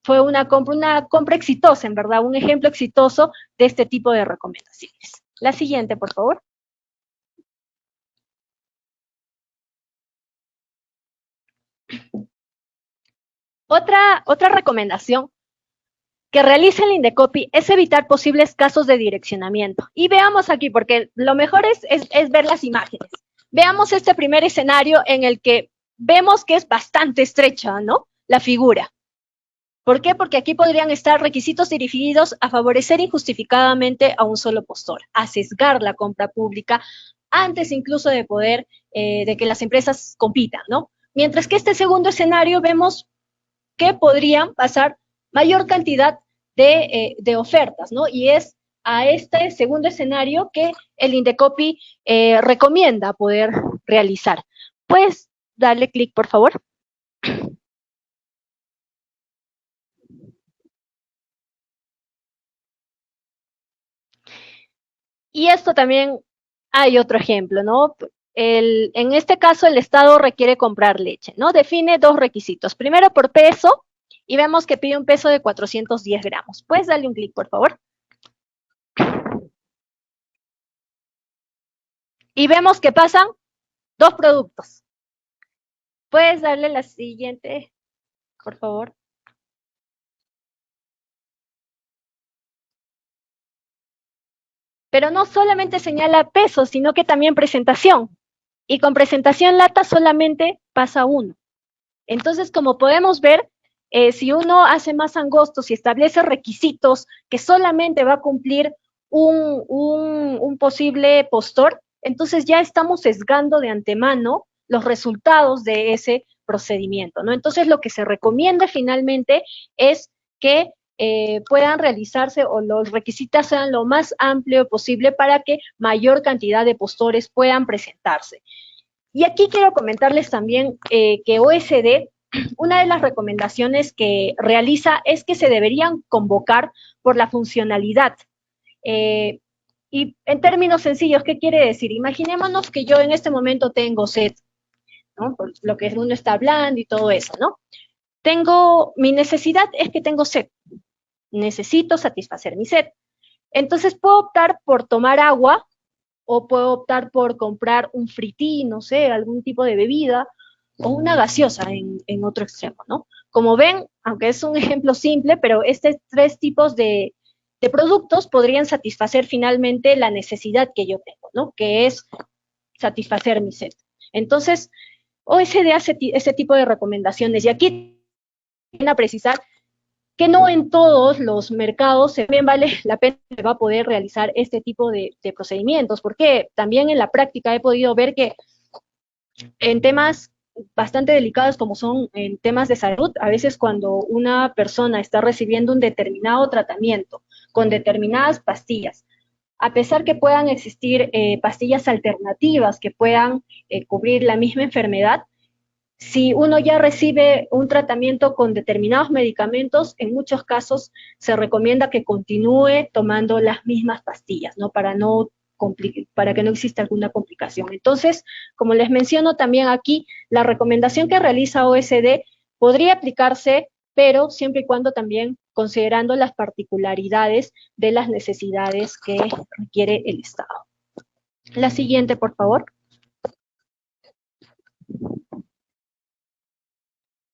Fue una compra exitosa, en verdad, un ejemplo exitoso de este tipo de recomendaciones. La siguiente, por favor. Otra recomendación que realice el Indecopi es evitar posibles casos de direccionamiento. Y veamos aquí, porque lo mejor es ver las imágenes. Veamos este primer escenario en el que vemos que es bastante estrecha, ¿no? La figura. ¿Por qué? Porque aquí podrían estar requisitos dirigidos a favorecer injustificadamente a un solo postor, a sesgar la compra pública antes incluso de poder, de que las empresas compitan, ¿no? Mientras que este segundo escenario vemos que podrían pasar mayor cantidad de ofertas, ¿no? Y es a este segundo escenario que el Indecopi recomienda poder realizar. ¿Puedes darle clic, por favor? Y esto también hay otro ejemplo, ¿no? en este caso el Estado requiere comprar leche, ¿no? Define dos requisitos. Primero por peso, y vemos que pide un peso de 410 gramos. ¿Puedes darle un clic, por favor? Y vemos que pasan dos productos. ¿Puedes darle la siguiente, por favor? Pero no solamente señala peso, sino que también presentación. Y con presentación lata solamente pasa uno. Entonces, como podemos ver, si uno hace más angostos y establece requisitos que solamente va a cumplir un posible postor, entonces ya estamos sesgando de antemano los resultados de ese procedimiento, ¿no? Entonces, lo que se recomienda finalmente es que puedan realizarse o los requisitos sean lo más amplio posible para que mayor cantidad de postores puedan presentarse. Y aquí quiero comentarles también que OSD, una de las recomendaciones que realiza es que se deberían convocar por la funcionalidad. Y en términos sencillos, ¿qué quiere decir? Imaginémonos que yo en este momento tengo sed, ¿no? Por lo que uno está hablando y todo eso, ¿no? Mi necesidad es que tengo sed. Necesito satisfacer mi sed. Entonces puedo optar por tomar agua o puedo optar por comprar un frití, no sé, algún tipo de bebida, o una gaseosa en otro extremo, ¿no? Como ven, aunque es un ejemplo simple, pero estos tres tipos de productos podrían satisfacer finalmente la necesidad que yo tengo, ¿no? Que es satisfacer mi sed. Entonces, OSD hace ese tipo de recomendaciones y aquí viene a precisar que no en todos los mercados también vale la pena va a poder realizar este tipo de procedimientos, porque también en la práctica he podido ver que en temas bastante delicados como son en temas de salud, a veces cuando una persona está recibiendo un determinado tratamiento con determinadas pastillas, a pesar que puedan existir pastillas alternativas que puedan cubrir la misma enfermedad, si uno ya recibe un tratamiento con determinados medicamentos, en muchos casos se recomienda que continúe tomando las mismas pastillas, ¿no? Para que no exista alguna complicación. Entonces, como les menciono también aquí, la recomendación que realiza OSD podría aplicarse, pero siempre y cuando también considerando las particularidades de las necesidades que requiere el Estado. La siguiente, por favor.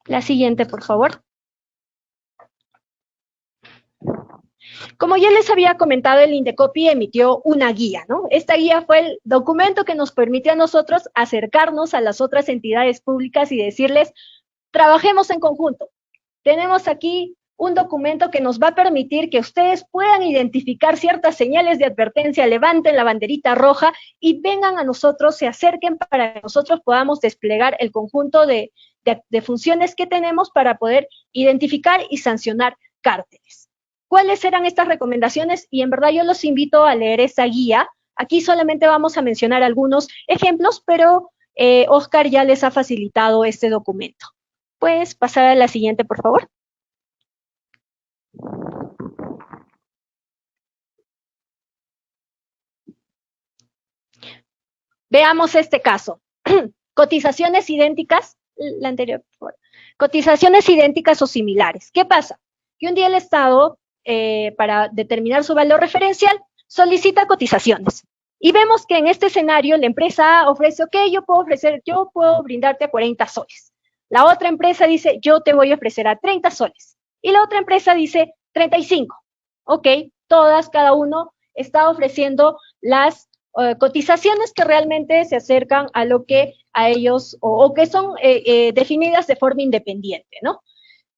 La siguiente, por favor. Como ya les había comentado, el Indecopi emitió una guía, ¿no? Esta guía fue el documento que nos permitió a nosotros acercarnos a las otras entidades públicas y decirles, trabajemos en conjunto. Tenemos aquí un documento que nos va a permitir que ustedes puedan identificar ciertas señales de advertencia, levanten la banderita roja y vengan a nosotros, se acerquen para que nosotros podamos desplegar el conjunto de funciones que tenemos para poder identificar y sancionar cárteles. ¿Cuáles eran estas recomendaciones? Y en verdad yo los invito a leer esa guía. Aquí solamente vamos a mencionar algunos ejemplos, pero Oscar ya les ha facilitado este documento. ¿Puedes pasar a la siguiente, por favor? Veamos este caso. Cotizaciones idénticas, la anterior, por favor. Cotizaciones idénticas o similares. ¿Qué pasa? Que un día el Estado, para determinar su valor referencial, solicita cotizaciones. Y vemos que en este escenario la empresa ofrece, ok, yo puedo brindarte a 40 soles. La otra empresa dice, yo te voy a ofrecer a 30 soles. Y la otra empresa dice 35. Ok, cada uno está ofreciendo las cotizaciones que realmente se acercan a lo que a ellos, o que son definidas de forma independiente, ¿no?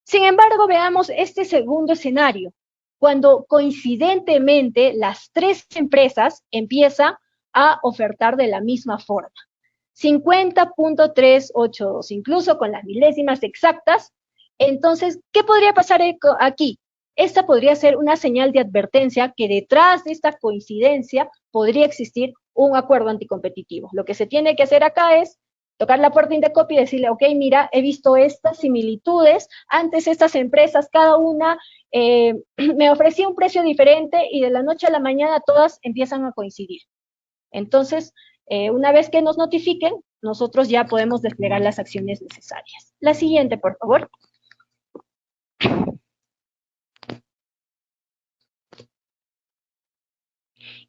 Sin embargo, veamos este segundo escenario, cuando coincidentemente las tres empresas empiezan a ofertar de la misma forma. 50.382, incluso con las milésimas exactas. Entonces, ¿qué podría pasar aquí? Esta podría ser una señal de advertencia que detrás de esta coincidencia podría existir un acuerdo anticompetitivo. Lo que se tiene que hacer acá es tocar la puerta de Indecopi y decirle, ok, mira, he visto estas similitudes, antes estas empresas, cada una me ofrecía un precio diferente y de la noche a la mañana todas empiezan a coincidir. Entonces, Una vez que nos notifiquen, nosotros ya podemos desplegar las acciones necesarias. La siguiente, por favor.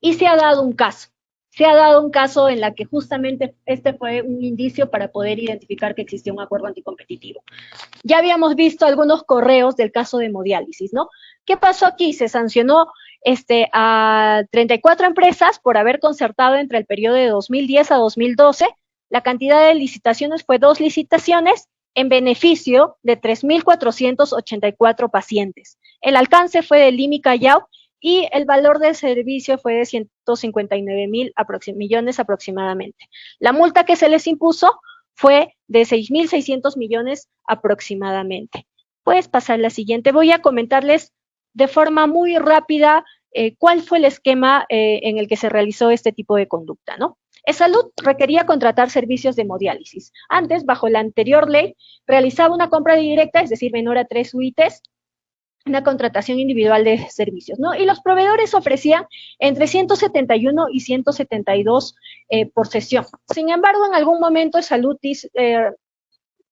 Y se ha dado un caso. Se ha dado un caso en la que justamente este fue un indicio para poder identificar que existía un acuerdo anticompetitivo. Ya habíamos visto algunos correos del caso de hemodiálisis, ¿no? ¿Qué pasó aquí? Se sancionó a 34 empresas por haber concertado entre el periodo de 2010 a 2012. La cantidad de licitaciones fue 2 licitaciones en beneficio de 3.484 pacientes. El alcance fue de Limi Callao y el valor del servicio fue de 159 millones aproximadamente. La multa que se les impuso fue de 6.600 millones aproximadamente. Puedes pasar la siguiente. Voy a comentarles de forma muy rápida cuál fue el esquema en el que se realizó este tipo de conducta, ¿no? Esalud requería contratar servicios de hemodiálisis. Antes, bajo la anterior ley, realizaba una compra directa, es decir, menor a 3 UITs, una contratación individual de servicios, ¿no? Y los proveedores ofrecían entre 171 y 172 por sesión. Sin embargo, en algún momento Salud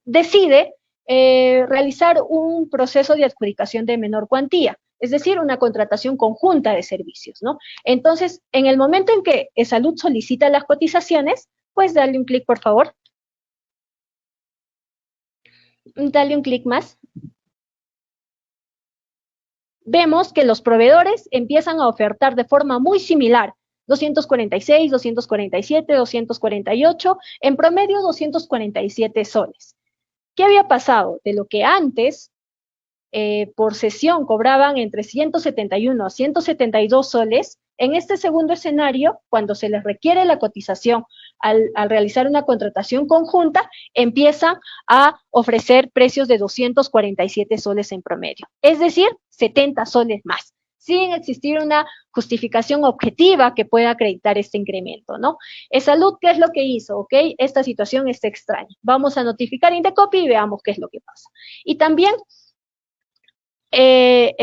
decide realizar un proceso de adjudicación de menor cuantía, es decir, una contratación conjunta de servicios, ¿no? Entonces, en el momento en que Salud solicita las cotizaciones, pues dale un clic, por favor. Dale un clic más. Vemos que los proveedores empiezan a ofertar de forma muy similar, 246, 247, 248, en promedio 247 soles. ¿Qué había pasado? De lo que antes por sesión cobraban entre 171 a 172 soles, en este segundo escenario, cuando se les requiere la cotización al realizar una contratación conjunta, empiezan a ofrecer precios de 247 soles en promedio, es decir, 70 soles más, sin existir una justificación objetiva que pueda acreditar este incremento, ¿no? Esalud, ¿qué es lo que hizo? ¿Ok? Esta situación está extraña. Vamos a notificar Indecopi y veamos qué es lo que pasa. Y también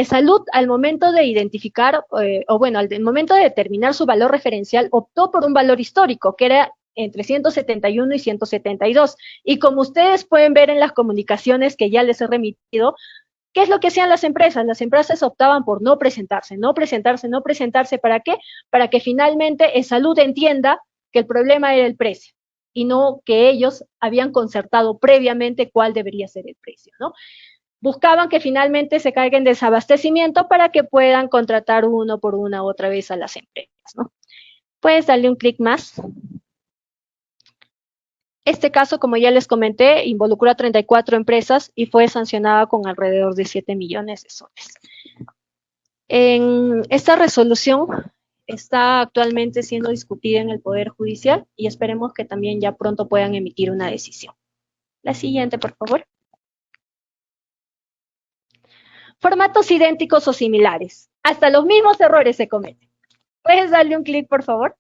Salud, al momento de identificar, al momento de determinar su valor referencial, optó por un valor histórico, que era entre 171 y 172. Y como ustedes pueden ver en las comunicaciones que ya les he remitido, ¿qué es lo que hacían las empresas? Las empresas optaban por no presentarse. ¿Para qué? Para que finalmente Salud entienda que el problema era el precio y no que ellos habían concertado previamente cuál debería ser el precio, ¿no? Buscaban que finalmente se caiga en desabastecimiento para que puedan contratar uno por una otra vez a las empresas, ¿no? Puedes darle un clic más. Este caso, como ya les comenté, involucró a 34 empresas y fue sancionada con alrededor de 7 millones de soles. Esta resolución está actualmente siendo discutida en el Poder Judicial y esperemos que también ya pronto puedan emitir una decisión. La siguiente, por favor. Formatos idénticos o similares. Hasta los mismos errores se cometen. ¿Puedes darle un clic, por favor?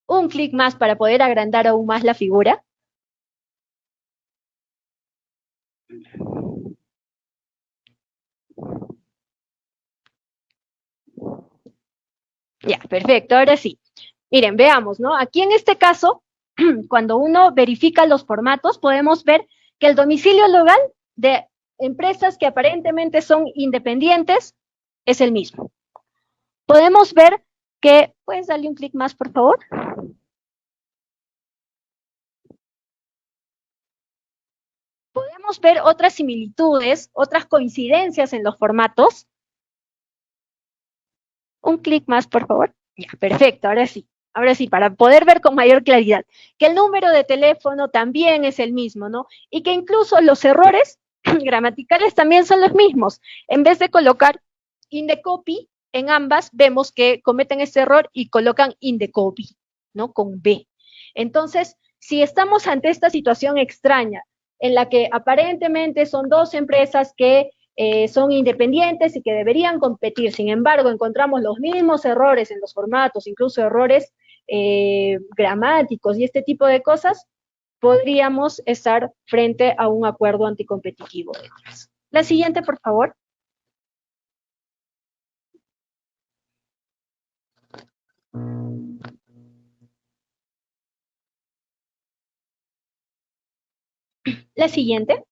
Un clic más para poder agrandar aún más la figura. Ya, perfecto, ahora sí. Miren, veamos, ¿no? Aquí en este caso, cuando uno verifica los formatos, podemos ver que el domicilio legal de empresas que aparentemente son independientes es el mismo. Podemos ver que, ¿puedes darle un clic más, por favor? Podemos ver otras similitudes, otras coincidencias en los formatos. Un clic más, por favor. Ya, perfecto, ahora sí. Ahora sí, para poder ver con mayor claridad, que el número de teléfono también es el mismo, ¿no? Y que incluso los errores gramaticales también son los mismos. En vez de colocar Indecopi, en ambas vemos que cometen este error y colocan Indecopi, ¿no? Con B. Entonces, si estamos ante esta situación extraña, en la que aparentemente son dos empresas que son independientes y que deberían competir. Sin embargo, encontramos los mismos errores en los formatos, incluso errores gramáticos y este tipo de cosas. podríamos estar frente a un acuerdo anticompetitivo detrás. La siguiente, por favor. La siguiente,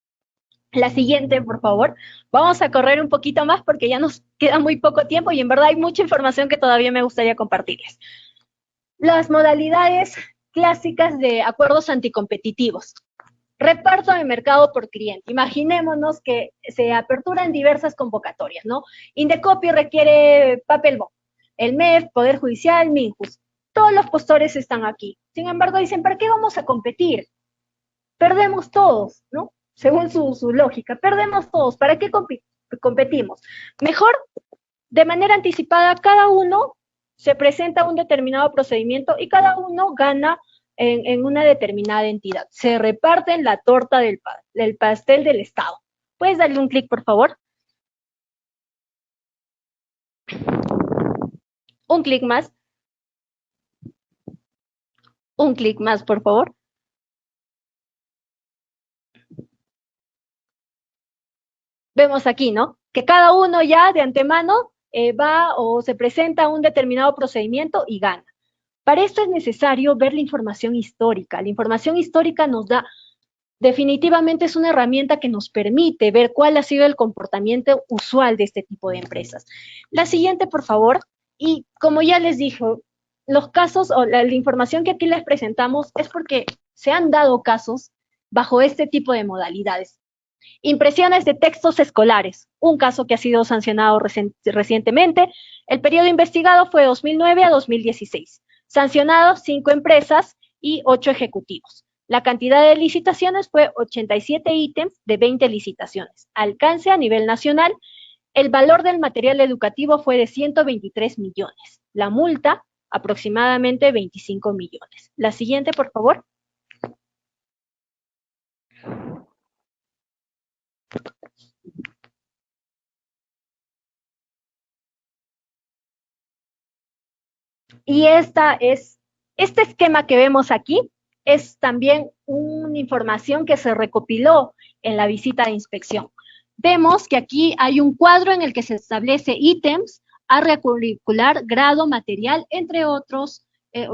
por favor. Vamos a correr un poquito más porque ya nos queda muy poco tiempo y en verdad hay mucha información que todavía me gustaría compartirles. Las modalidades clásicas de acuerdos anticompetitivos. Reparto de mercado por cliente. Imaginémonos que se aperturan diversas convocatorias, ¿no? Indecopi requiere papel bond, el MEF, Poder Judicial, Minjus. Todos los postores están aquí. Sin embargo, dicen, ¿para qué vamos a competir? Perdemos todos, ¿no? Según su lógica, perdemos todos. ¿Para qué competimos? Mejor, de manera anticipada, cada uno se presenta un determinado procedimiento y cada uno gana en una determinada entidad. Se reparten la torta del pastel del Estado. ¿Puedes darle un clic, por favor? Un clic más. Un clic más, por favor. Vemos aquí, ¿no? Que cada uno ya de antemano va o se presenta un determinado procedimiento y gana. Para esto es necesario ver la información histórica. La información histórica nos da, definitivamente es una herramienta que nos permite ver cuál ha sido el comportamiento usual de este tipo de empresas. La siguiente, por favor. Y como ya les dije, los casos o la información que aquí les presentamos es porque se han dado casos bajo este tipo de modalidades. Impresiones de textos escolares, un caso que ha sido sancionado recientemente. El periodo investigado fue 2009 a 2016. Sancionados 5 empresas y 8 ejecutivos. La cantidad de licitaciones fue 87 ítems de 20 licitaciones. Alcance a nivel nacional. El valor del material educativo fue de 123 millones. La multa, aproximadamente 25 millones. La siguiente, por favor. Y este esquema que vemos aquí es también una información que se recopiló en la visita de inspección. Vemos que aquí hay un cuadro en el que se establece ítems, área curricular, grado, material, entre otros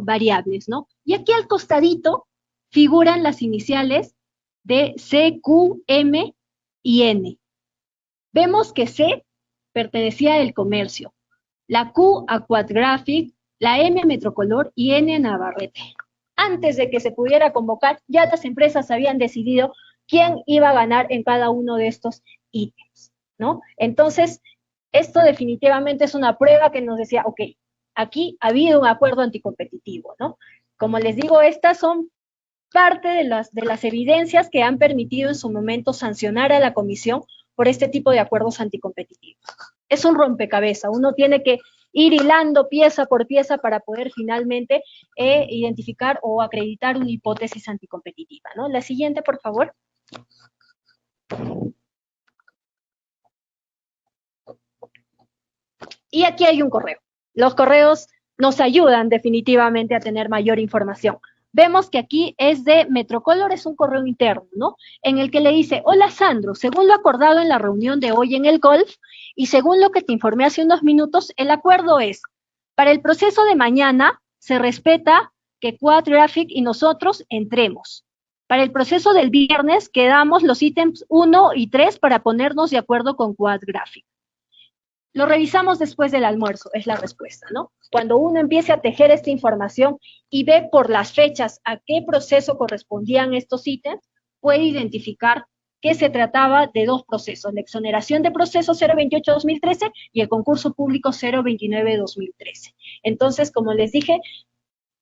variables, ¿no? Y aquí al costadito figuran las iniciales de C, Q, M y N. Vemos que C pertenecía al comercio, la Q a Quadgraphic, la M a Metrocolor y N a Navarrete. Antes de que se pudiera convocar, ya las empresas habían decidido quién iba a ganar en cada uno de estos ítems, ¿no? Entonces, esto definitivamente es una prueba que nos decía, ok, aquí ha habido un acuerdo anticompetitivo, ¿no? Como les digo, estas son parte de las evidencias que han permitido en su momento sancionar a la comisión por este tipo de acuerdos anticompetitivos. Es un rompecabezas, uno tiene que ir hilando pieza por pieza para poder finalmente identificar o acreditar una hipótesis anticompetitiva, ¿no? La siguiente, por favor. Y aquí hay un correo. Los correos nos ayudan definitivamente a tener mayor información. Vemos que aquí es de Metrocolor, es un correo interno, ¿no? En el que le dice, hola Sandro, según lo acordado en la reunión de hoy en el Golf, y según lo que te informé hace unos minutos, el acuerdo es, para el proceso de mañana, se respeta que Quadgraphic y nosotros entremos. Para el proceso del viernes, quedamos los ítems 1 y 3 para ponernos de acuerdo con Quadgraphic. Lo revisamos después del almuerzo, es la respuesta, ¿no? Cuando uno empiece a tejer esta información y ve por las fechas a qué proceso correspondían estos ítems, puede identificar que se trataba de dos procesos, la exoneración de proceso 028-2013 y el concurso público 029-2013. Entonces, como les dije,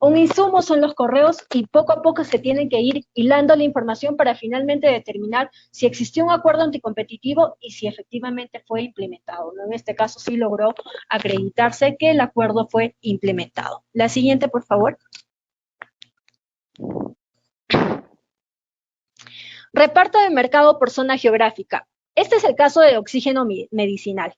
un insumo son los correos y poco a poco se tienen que ir hilando la información para finalmente determinar si existió un acuerdo anticompetitivo y si efectivamente fue implementado, ¿no? En este caso sí logró acreditarse que el acuerdo fue implementado. La siguiente, por favor. Reparto de mercado por zona geográfica. Este es el caso de oxígeno medicinal.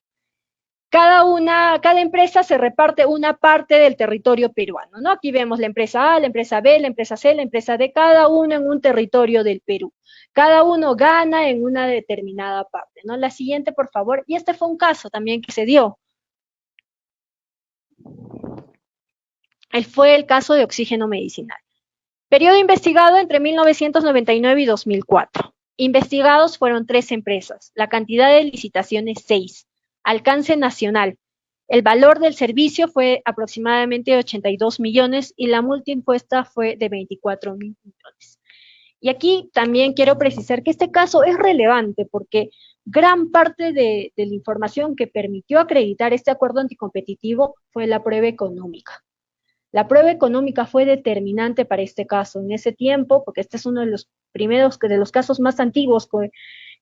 cada empresa se reparte una parte del territorio peruano, ¿no? Aquí vemos la empresa A, la empresa B, la empresa C, la empresa D, cada uno en un territorio del Perú. Cada uno gana en una determinada parte, ¿no? La siguiente, por favor. Y este fue un caso también que se dio. Fue el caso de oxígeno medicinal. Periodo investigado entre 1999 y 2004. Investigados fueron 3 empresas. La cantidad de licitaciones 6. Alcance nacional. El valor del servicio fue aproximadamente 82 millones y la multa impuesta fue de 24 mil millones. Y aquí también quiero precisar que este caso es relevante porque gran parte de la información que permitió acreditar este acuerdo anticompetitivo fue la prueba económica. La prueba económica fue determinante para este caso en ese tiempo, porque este es uno de los primeros, de los casos más antiguos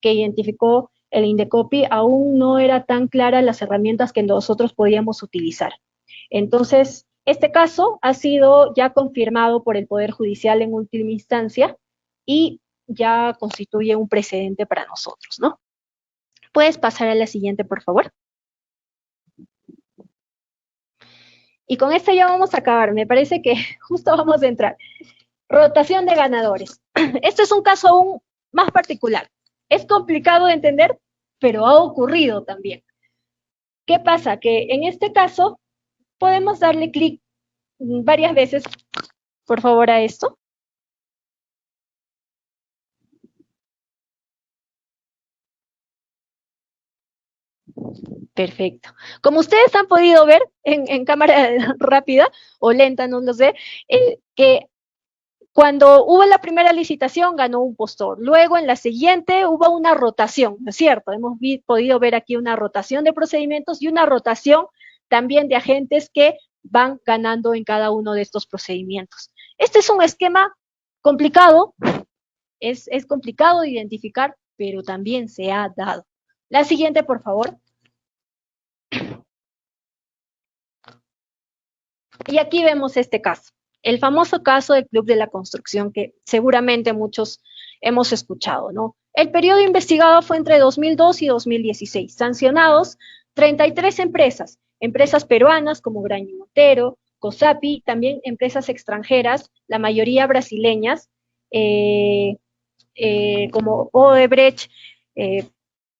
que identificó el Indecopi, aún no era tan clara las herramientas que nosotros podíamos utilizar. Entonces, este caso ha sido ya confirmado por el Poder Judicial en última instancia y ya constituye un precedente para nosotros, ¿no? ¿Puedes pasar a la siguiente, por favor? Y con esto ya vamos a acabar, me parece que justo vamos a entrar. Rotación de ganadores. Este es un caso aún más particular. Es complicado de entender, pero ha ocurrido también. ¿Qué pasa? Que en este caso podemos darle clic varias veces, por favor, a esto. Perfecto. Como ustedes han podido ver en cámara rápida o lenta, no lo sé, que cuando hubo la primera licitación ganó un postor. Luego en la siguiente hubo una rotación, ¿no es cierto? Hemos podido ver aquí una rotación de procedimientos y una rotación también de agentes que van ganando en cada uno de estos procedimientos. Este es un esquema complicado, es complicado de identificar, pero también se ha dado. La siguiente, por favor. Y aquí vemos este caso, el famoso caso del Club de la Construcción que seguramente muchos hemos escuchado, ¿no? El periodo investigado fue entre 2002 y 2016. Sancionados 33 empresas, empresas peruanas como Graña Montero, COSAPI, también empresas extranjeras, la mayoría brasileñas, como Odebrecht,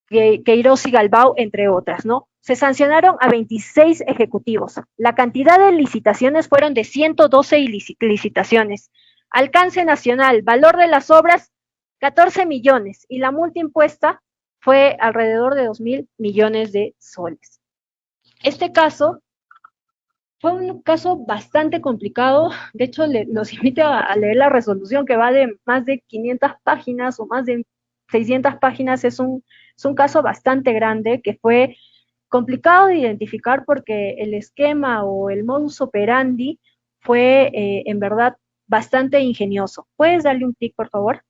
Queiroz y Galbao, entre otras, ¿no? Se sancionaron a 26 ejecutivos. La cantidad de licitaciones fueron de 112 licitaciones. Alcance nacional, valor de las obras, 14 millones. Y la multa impuesta fue alrededor de 2.000 millones de soles. Este caso fue un caso bastante complicado. De hecho, los invito a leer la resolución que va de más de 500 páginas o más de 600 páginas. Es un caso bastante grande que fue complicado de identificar porque el esquema o el modus operandi fue en verdad bastante ingenioso. ¿Puedes darle un clic, por favor?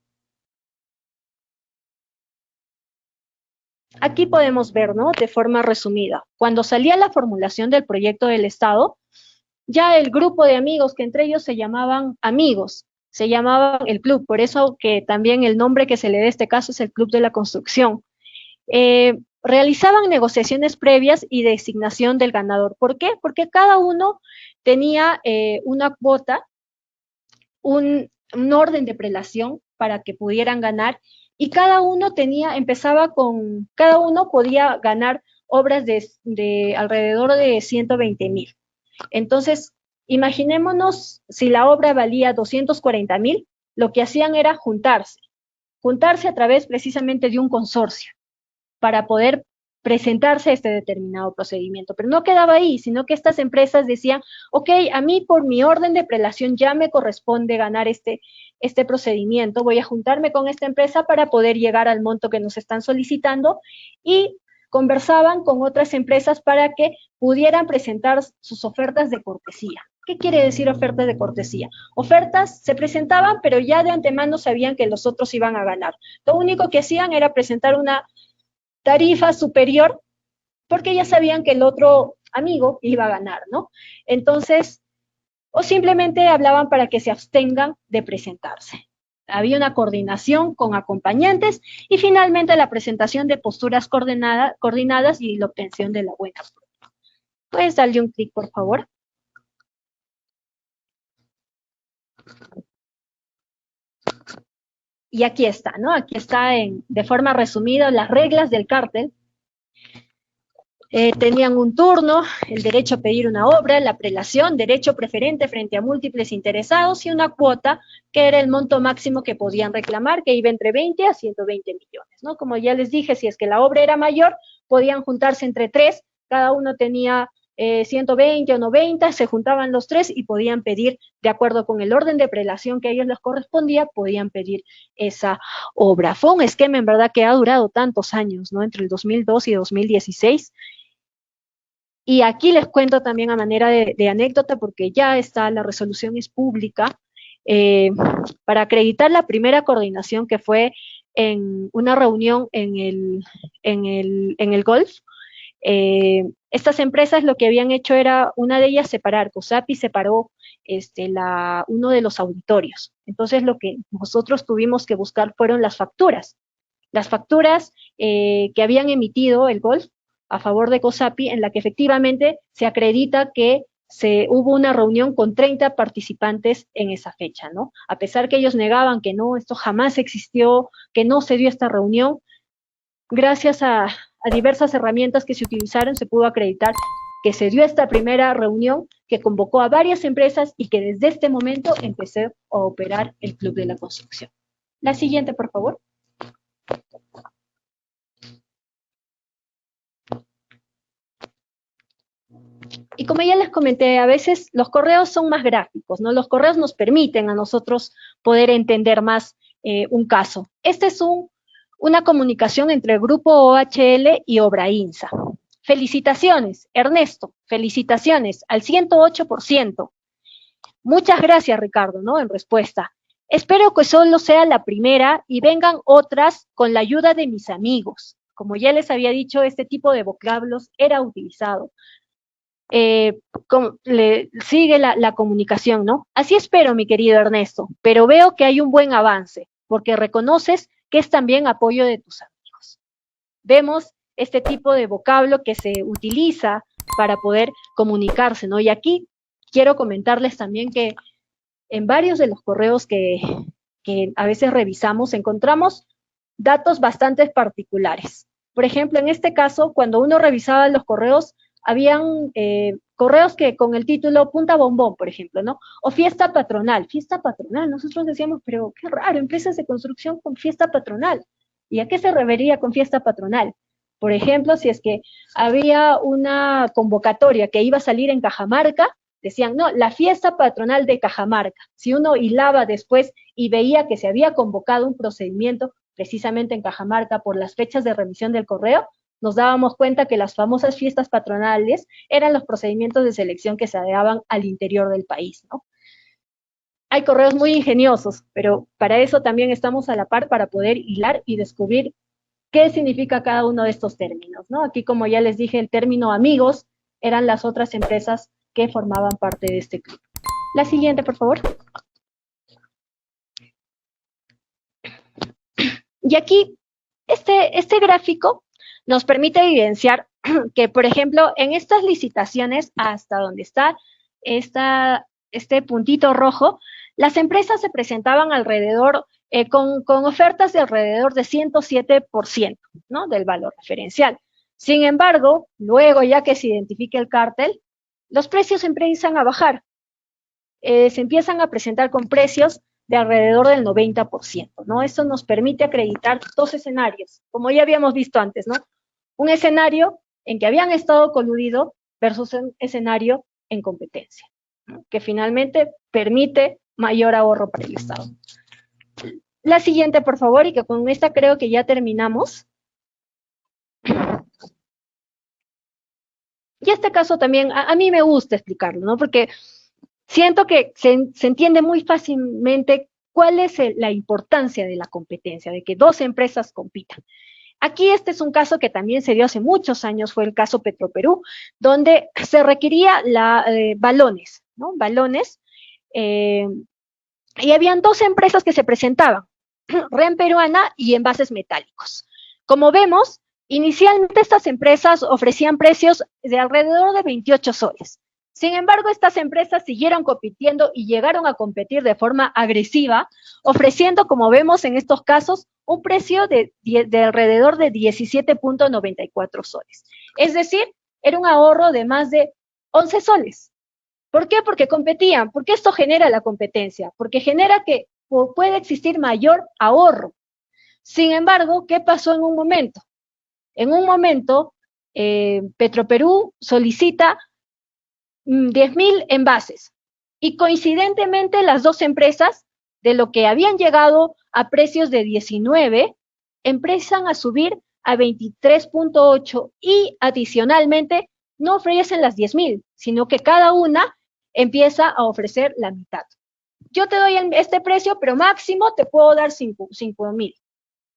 Aquí podemos ver, ¿no? De forma resumida, cuando salía la formulación del proyecto del Estado, ya el grupo de amigos, que entre ellos se llamaban amigos, se llamaban el club, por eso que también el nombre que se le da a este caso es el Club de la Construcción. Realizaban negociaciones previas y designación del ganador. ¿Por qué? Porque cada uno tenía una cuota, un orden de prelación para que pudieran ganar y cada uno podía ganar obras de alrededor de 120,000. Entonces, imaginémonos si la obra valía 240,000, lo que hacían era juntarse a través precisamente de un consorcio para poder presentarse a este determinado procedimiento. Pero no quedaba ahí, sino que estas empresas decían, ok, a mí por mi orden de prelación ya me corresponde ganar este procedimiento, voy a juntarme con esta empresa para poder llegar al monto que nos están solicitando y conversaban con otras empresas para que pudieran presentar sus ofertas de cortesía. ¿Qué quiere decir ofertas de cortesía? Ofertas se presentaban, pero ya de antemano sabían que los otros iban a ganar. Lo único que hacían era presentar una tarifa superior porque ya sabían que el otro amigo iba a ganar, ¿no? Entonces, o simplemente hablaban para que se abstengan de presentarse. Había una coordinación con acompañantes y finalmente la presentación de posturas coordinadas y la obtención de la buena Puedes darle un clic, por favor. Y aquí está, ¿no? Aquí está de forma resumida las reglas del cártel. Tenían un turno, el derecho a pedir una obra, la prelación, derecho preferente frente a múltiples interesados y una cuota que era el monto máximo que podían reclamar, que iba entre 20 a 120 millones, ¿no? Como ya les dije, si es que la obra era mayor, podían juntarse entre tres, cada uno tenía 120 o 90, se juntaban los tres y podían pedir, de acuerdo con el orden de prelación que a ellos les correspondía, podían pedir esa obra. Fue un esquema, en verdad, que ha durado tantos años, ¿no? Entre el 2002 y 2016. Y aquí les cuento también a manera de anécdota, porque ya está, la resolución es pública, para acreditar la primera coordinación que fue en una reunión en el Golf. Estas empresas lo que habían hecho era, una de ellas separar, COSAPI separó uno de los auditorios. Entonces lo que nosotros tuvimos que buscar fueron las facturas. Las facturas que habían emitido el Golf a favor de COSAPI, en la que efectivamente se acredita que hubo una reunión con 30 participantes en esa fecha, ¿no? A pesar que ellos negaban que no, esto jamás existió, que no se dio esta reunión, gracias a diversas herramientas que se utilizaron, se pudo acreditar que se dio esta primera reunión que convocó a varias empresas y que desde este momento empezó a operar el Club de la Construcción. La siguiente, por favor. Y como ya les comenté, a veces los correos son más gráficos, ¿no? Los correos nos permiten a nosotros poder entender más un caso. Este es una comunicación entre el Grupo OHL y Obrainsa. Felicitaciones, Ernesto, felicitaciones, al 108%. Muchas gracias, Ricardo, ¿no? En respuesta. Espero que solo sea la primera y vengan otras con la ayuda de mis amigos. Como ya les había dicho, este tipo de vocablos era utilizado. Sigue la comunicación, ¿no? Así espero, mi querido Ernesto, pero veo que hay un buen avance, porque reconoces que es también apoyo de tus amigos. Vemos este tipo de vocablo que se utiliza para poder comunicarse, ¿no? Y aquí quiero comentarles también que en varios de los correos que a veces revisamos, encontramos datos bastante particulares. Por ejemplo, en este caso, cuando uno revisaba los correos, habían correos que con el título Punta Bombón, por ejemplo, ¿no? O fiesta patronal. Nosotros decíamos, pero qué raro, empresas de construcción con fiesta patronal. ¿Y a qué se refería con fiesta patronal? Por ejemplo, si es que había una convocatoria que iba a salir en Cajamarca, decían, no, la fiesta patronal de Cajamarca. Si uno hilaba después y veía que se había convocado un procedimiento precisamente en Cajamarca por las fechas de remisión del correo, nos dábamos cuenta que las famosas fiestas patronales eran los procedimientos de selección que se daban al interior del país, ¿no? Hay correos muy ingeniosos, pero para eso también estamos a la par para poder hilar y descubrir qué significa cada uno de estos términos, ¿no? Aquí, como ya les dije, el término amigos eran las otras empresas que formaban parte de este club. La siguiente, por favor. Y aquí, este gráfico nos permite evidenciar que, por ejemplo, en estas licitaciones, hasta donde está este puntito rojo, las empresas se presentaban alrededor, con ofertas de alrededor de 107%, ¿no? Del valor referencial. Sin embargo, luego, ya que se identifica el cártel, los precios empiezan a bajar. Se empiezan a presentar con precios de alrededor del 90%, ¿no? Esto nos permite acreditar dos escenarios, como ya habíamos visto antes, ¿no? Un escenario en que habían estado coludidos versus un escenario en competencia, ¿no? Que finalmente permite mayor ahorro para el Estado. La siguiente, por favor, y que con esta creo que ya terminamos. Y este caso también, a mí me gusta explicarlo, ¿no? Porque siento que se entiende muy fácilmente cuál es la importancia de la competencia, de que dos empresas compitan. Aquí este es un caso que también se dio hace muchos años, fue el caso Petroperú, donde se requería balones, ¿no? Balones, y habían dos empresas que se presentaban, REN Peruana y Envases Metálicos. Como vemos, Inicialmente estas empresas ofrecían precios de alrededor de 28 soles. Sin embargo, estas empresas siguieron compitiendo y llegaron a competir de forma agresiva, ofreciendo, como vemos en estos casos, un precio de alrededor de 17.94 soles. Es decir, era un ahorro de más de 11 soles. ¿Por qué? Porque competían. ¿Por qué esto genera la competencia? Porque genera que puede existir mayor ahorro. Sin embargo, ¿qué pasó en un momento? En un momento, Petroperú solicita 10.000 envases y coincidentemente las dos empresas, de lo que habían llegado a precios de 19, empiezan a subir a 23.8 y adicionalmente no ofrecen las 10.000, sino que cada una empieza a ofrecer la mitad. Yo te doy este precio, pero máximo te puedo dar 5.000.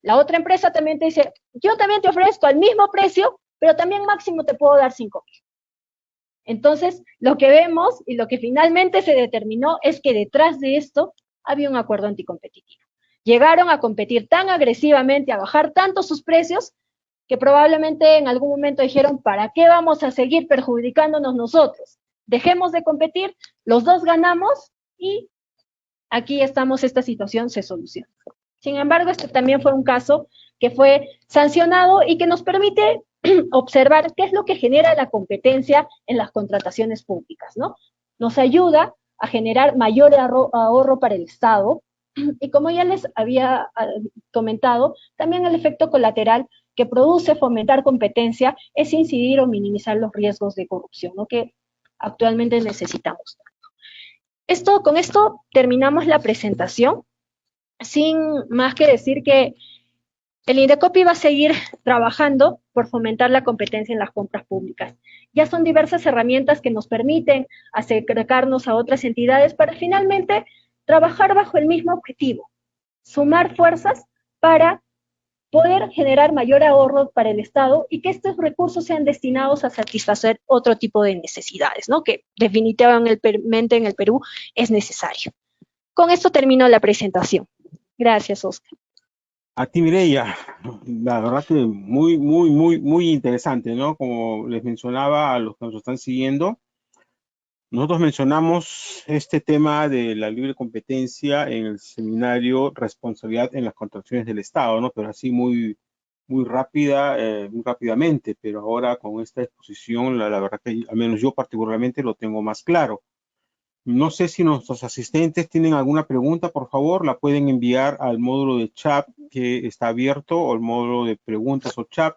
La otra empresa también te dice, yo también te ofrezco al mismo precio, pero también máximo te puedo dar 5.000. Entonces, lo que vemos y lo que finalmente se determinó es que detrás de esto había un acuerdo anticompetitivo. Llegaron a competir tan agresivamente, a bajar tanto sus precios, que probablemente en algún momento dijeron, ¿para qué vamos a seguir perjudicándonos nosotros? Dejemos de competir, los dos ganamos y aquí estamos, esta situación se soluciona. Sin embargo, este también fue un caso que fue sancionado y que nos permite observar qué es lo que genera la competencia en las contrataciones públicas, ¿no? Nos ayuda a generar mayor ahorro para el Estado y como ya les había comentado, también el efecto colateral que produce fomentar competencia es incidir o minimizar los riesgos de corrupción, ¿no? Que actualmente necesitamos. Con esto terminamos la presentación. Sin más que decir que el Indecopi va a seguir trabajando por fomentar la competencia en las compras públicas. Ya son diversas herramientas que nos permiten acercarnos a otras entidades para finalmente trabajar bajo el mismo objetivo, sumar fuerzas para poder generar mayor ahorro para el Estado y que estos recursos sean destinados a satisfacer otro tipo de necesidades, ¿no? Que definitivamente en el Perú es necesario. Con esto termino la presentación. Gracias, Oscar. A ti, Mireya, la verdad que muy interesante, ¿no? Como les mencionaba a los que nos están siguiendo, nosotros mencionamos este tema de la libre competencia en el seminario Responsabilidad en las Contrataciones del Estado, ¿no? Pero así muy rápidamente, pero ahora con esta exposición, la verdad que al menos yo particularmente lo tengo más claro. No sé si nuestros asistentes tienen alguna pregunta, por favor, la pueden enviar al módulo de chat que está abierto, o el módulo de preguntas o chat,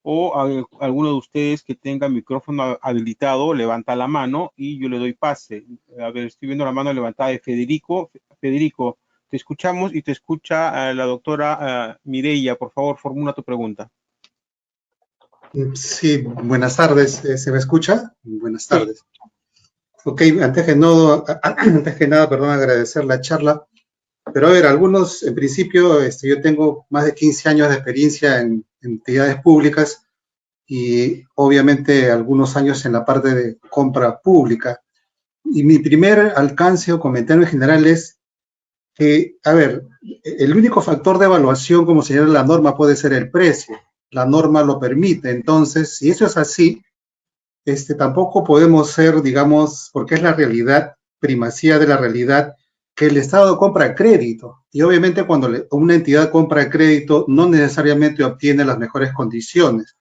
o a alguno de ustedes que tenga micrófono habilitado, levanta la mano y yo le doy pase. A ver, estoy viendo la mano levantada de Federico. Federico, te escuchamos y te escucha la doctora Mireya. Por favor, formula tu pregunta. Sí, buenas tardes. ¿Se me escucha? Buenas tardes. Sí. Ok, antes que nada, perdón, agradecer la charla. Pero a ver, en principio, yo tengo más de 15 años de experiencia en entidades públicas y obviamente algunos años en la parte de compra pública. Y mi primer alcance o comentario en general es que, a ver, el único factor de evaluación, como señala la norma, puede ser el precio. La norma lo permite. Entonces, si eso es así, tampoco podemos ser, digamos, porque es la realidad, primacía de la realidad, que el Estado compra crédito. Y obviamente cuando una entidad compra crédito, no necesariamente obtiene las mejores condiciones.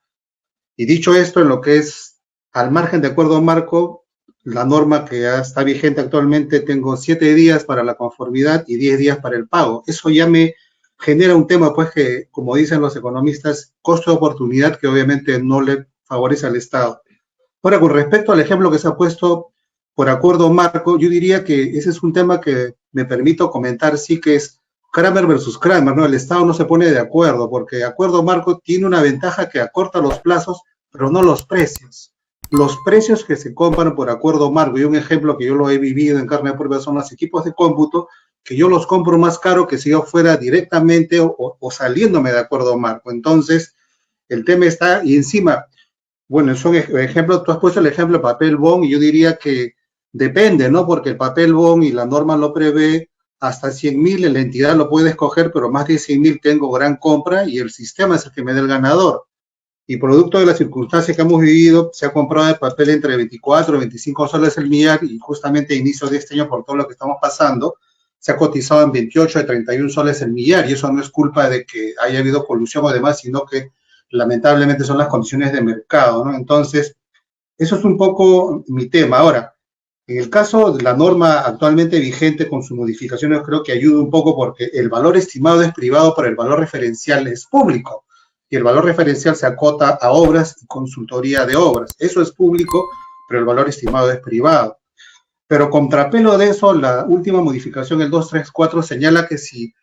Y dicho esto, en lo que es al margen de acuerdo marco, la norma que ya está vigente actualmente, tengo 7 días para la conformidad y 10 días para el pago. Eso ya me genera un tema, pues, que, como dicen los economistas, costo de oportunidad que obviamente no le favorece al Estado. Ahora, con respecto al ejemplo que se ha puesto por acuerdo marco, yo diría que ese es un tema que me permito comentar, sí, que es Kramer versus Kramer, ¿no? El Estado no se pone de acuerdo, porque acuerdo marco tiene una ventaja que acorta los plazos, pero no los precios. Los precios que se compran por acuerdo marco, y un ejemplo que yo lo he vivido en carne propia son los equipos de cómputo, que yo los compro más caro que si yo fuera directamente o saliéndome de acuerdo marco. Entonces, el tema está, y encima, bueno, son ejemplos, tú has puesto el ejemplo de papel bond, y yo diría que depende, ¿no? Porque el papel bond y la norma lo prevé, hasta 100.000 la entidad lo puede escoger, pero más de 100.000 tengo gran compra y el sistema es el que me da el ganador. y producto de las circunstancias que hemos vivido, se ha comprado el papel entre 24 y 25 soles el millar, y justamente a inicio de este año, por todo lo que estamos pasando, se ha cotizado en 28 a 31 soles el millar, y eso no es culpa de que haya habido colusión o demás, sino que lamentablemente son las condiciones de mercado, ¿no? Entonces, eso es un poco mi tema. Ahora, en el caso de la norma actualmente vigente con sus modificaciones, creo que ayuda un poco porque el valor estimado es privado, pero el valor referencial es público. Y el valor referencial se acota a obras y consultoría de obras. Eso es público, pero el valor estimado es privado. Pero contrapelo de eso, la última modificación, el 234, señala que si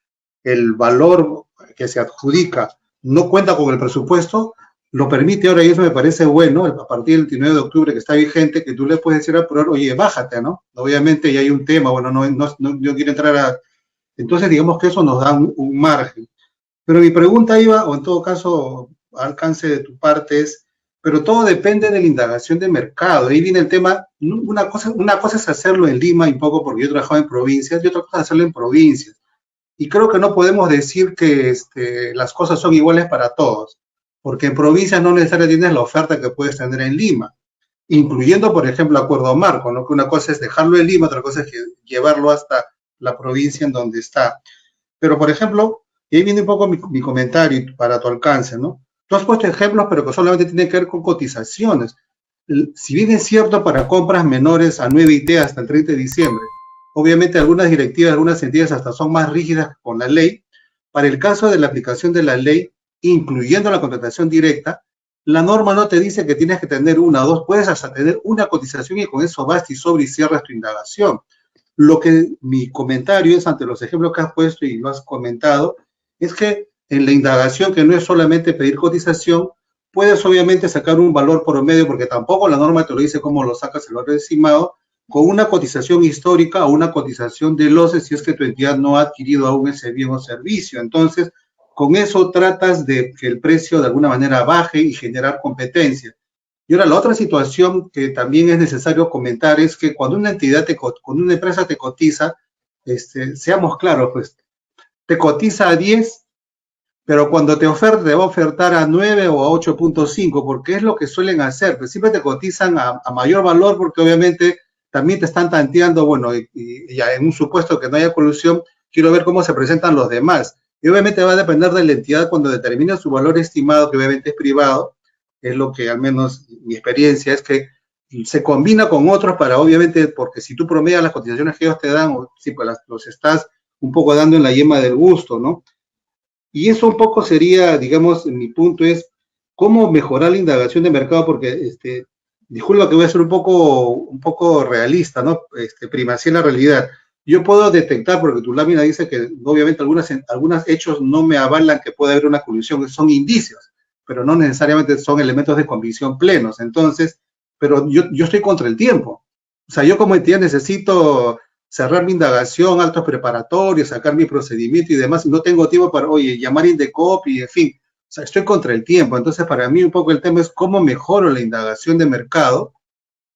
el valor que se adjudica no cuenta con el presupuesto, lo permite ahora, y eso me parece bueno, a partir del 29 de octubre que está vigente, que tú le puedes decir al proveedor, oye, bájate, ¿no? Obviamente ya hay un tema, bueno, no quiero entrar a... Entonces, digamos que eso nos da un margen. Pero mi pregunta iba, o en todo caso, alcance de tu parte es, pero todo depende de la indagación de mercado. Ahí viene el tema, una cosa es hacerlo en Lima, y poco porque yo trabajaba en provincias, y otra cosa es hacerlo en provincias. Y creo que no podemos decir que las cosas son iguales para todos, porque en provincias no necesariamente tienes la oferta que puedes tener en Lima, incluyendo, por ejemplo, acuerdo marco, ¿no? Que una cosa es dejarlo en Lima, otra cosa es llevarlo hasta la provincia en donde está. Pero, por ejemplo, y ahí viene un poco mi comentario para tu alcance, ¿no? Tú has puesto ejemplos, pero que solamente tienen que ver con cotizaciones. Si bien es cierto para compras menores a 9 IT hasta el 30 de diciembre, obviamente algunas directivas, algunas entidades hasta son más rígidas con la ley. Para el caso de la aplicación de la ley, incluyendo la contratación directa, la norma no te dice que tienes que tener una o dos, puedes hasta tener una cotización y con eso basta y sobra y cierras tu indagación. Lo que mi comentario es, ante los ejemplos que has puesto y lo has comentado, es que en la indagación, que no es solamente pedir cotización, puedes obviamente sacar un valor promedio, porque tampoco la norma te lo dice cómo lo sacas el valor estimado, con una cotización histórica o una cotización de lotes si es que tu entidad no ha adquirido aún ese bien o servicio. Entonces, con eso tratas de que el precio de alguna manera baje y generar competencia. Y ahora, la otra situación que también es necesario comentar es que cuando una entidad, cuando una empresa te cotiza, seamos claros, pues, te cotiza a 10, pero cuando te va a ofertar a 9 o a 8.5, porque es lo que suelen hacer, pues siempre te cotizan a mayor valor, porque obviamente también te están tanteando, bueno, y en un supuesto que no haya colusión, quiero ver cómo se presentan los demás. Y obviamente va a depender de la entidad cuando determina su valor estimado, que obviamente es privado, es lo que al menos mi experiencia es que se combina con otros para obviamente, porque si tú promedias las cotizaciones que ellos te dan, sí, pues los estás un poco dando en la yema del gusto, ¿no? Y eso un poco sería, digamos, mi punto es cómo mejorar la indagación de mercado, porque, disculpa que voy a ser un poco realista, ¿no? Primacía en la realidad. Yo puedo detectar, porque tu lámina dice que obviamente algunos hechos no me avalan que pueda haber una colusión, son indicios, pero no necesariamente son elementos de convicción plenos. Entonces, pero yo estoy contra el tiempo. O sea, yo como entidad necesito cerrar mi indagación, altos preparatorios, sacar mi procedimiento y demás, y no tengo tiempo para, oye, llamar Indecopy, en fin, o sea, estoy contra el tiempo. Entonces, para mí un poco el tema es cómo mejoro la indagación de mercado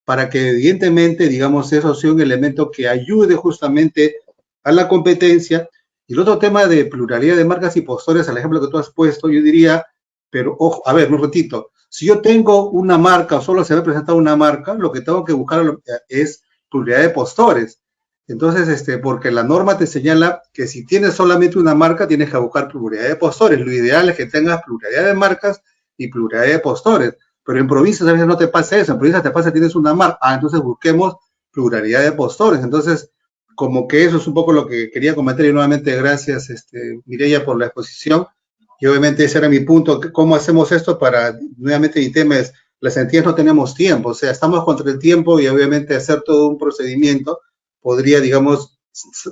para que evidentemente, digamos, eso sea un elemento que ayude justamente a la competencia. Y el otro tema de pluralidad de marcas y postores, al ejemplo que tú has puesto, yo diría, pero ojo, a ver, un ratito, si yo tengo una marca o solo se me ha presentado una marca, lo que tengo que buscar es pluralidad de postores. Entonces, porque la norma te señala que si tienes solamente una marca, tienes que buscar pluralidad de postores. Lo ideal es que tengas pluralidad de marcas y pluralidad de postores. Pero en provincias a veces no te pasa eso. En provincias te pasa, tienes una marca. Entonces busquemos pluralidad de postores. Entonces, como que eso es un poco lo que quería comentar. Y nuevamente, gracias, Mireya, por la exposición. Y obviamente ese era mi punto. ¿Cómo hacemos esto para, nuevamente mi tema es, las entidades no tenemos tiempo. O sea, estamos contra el tiempo y obviamente hacer todo un procedimiento podría, digamos,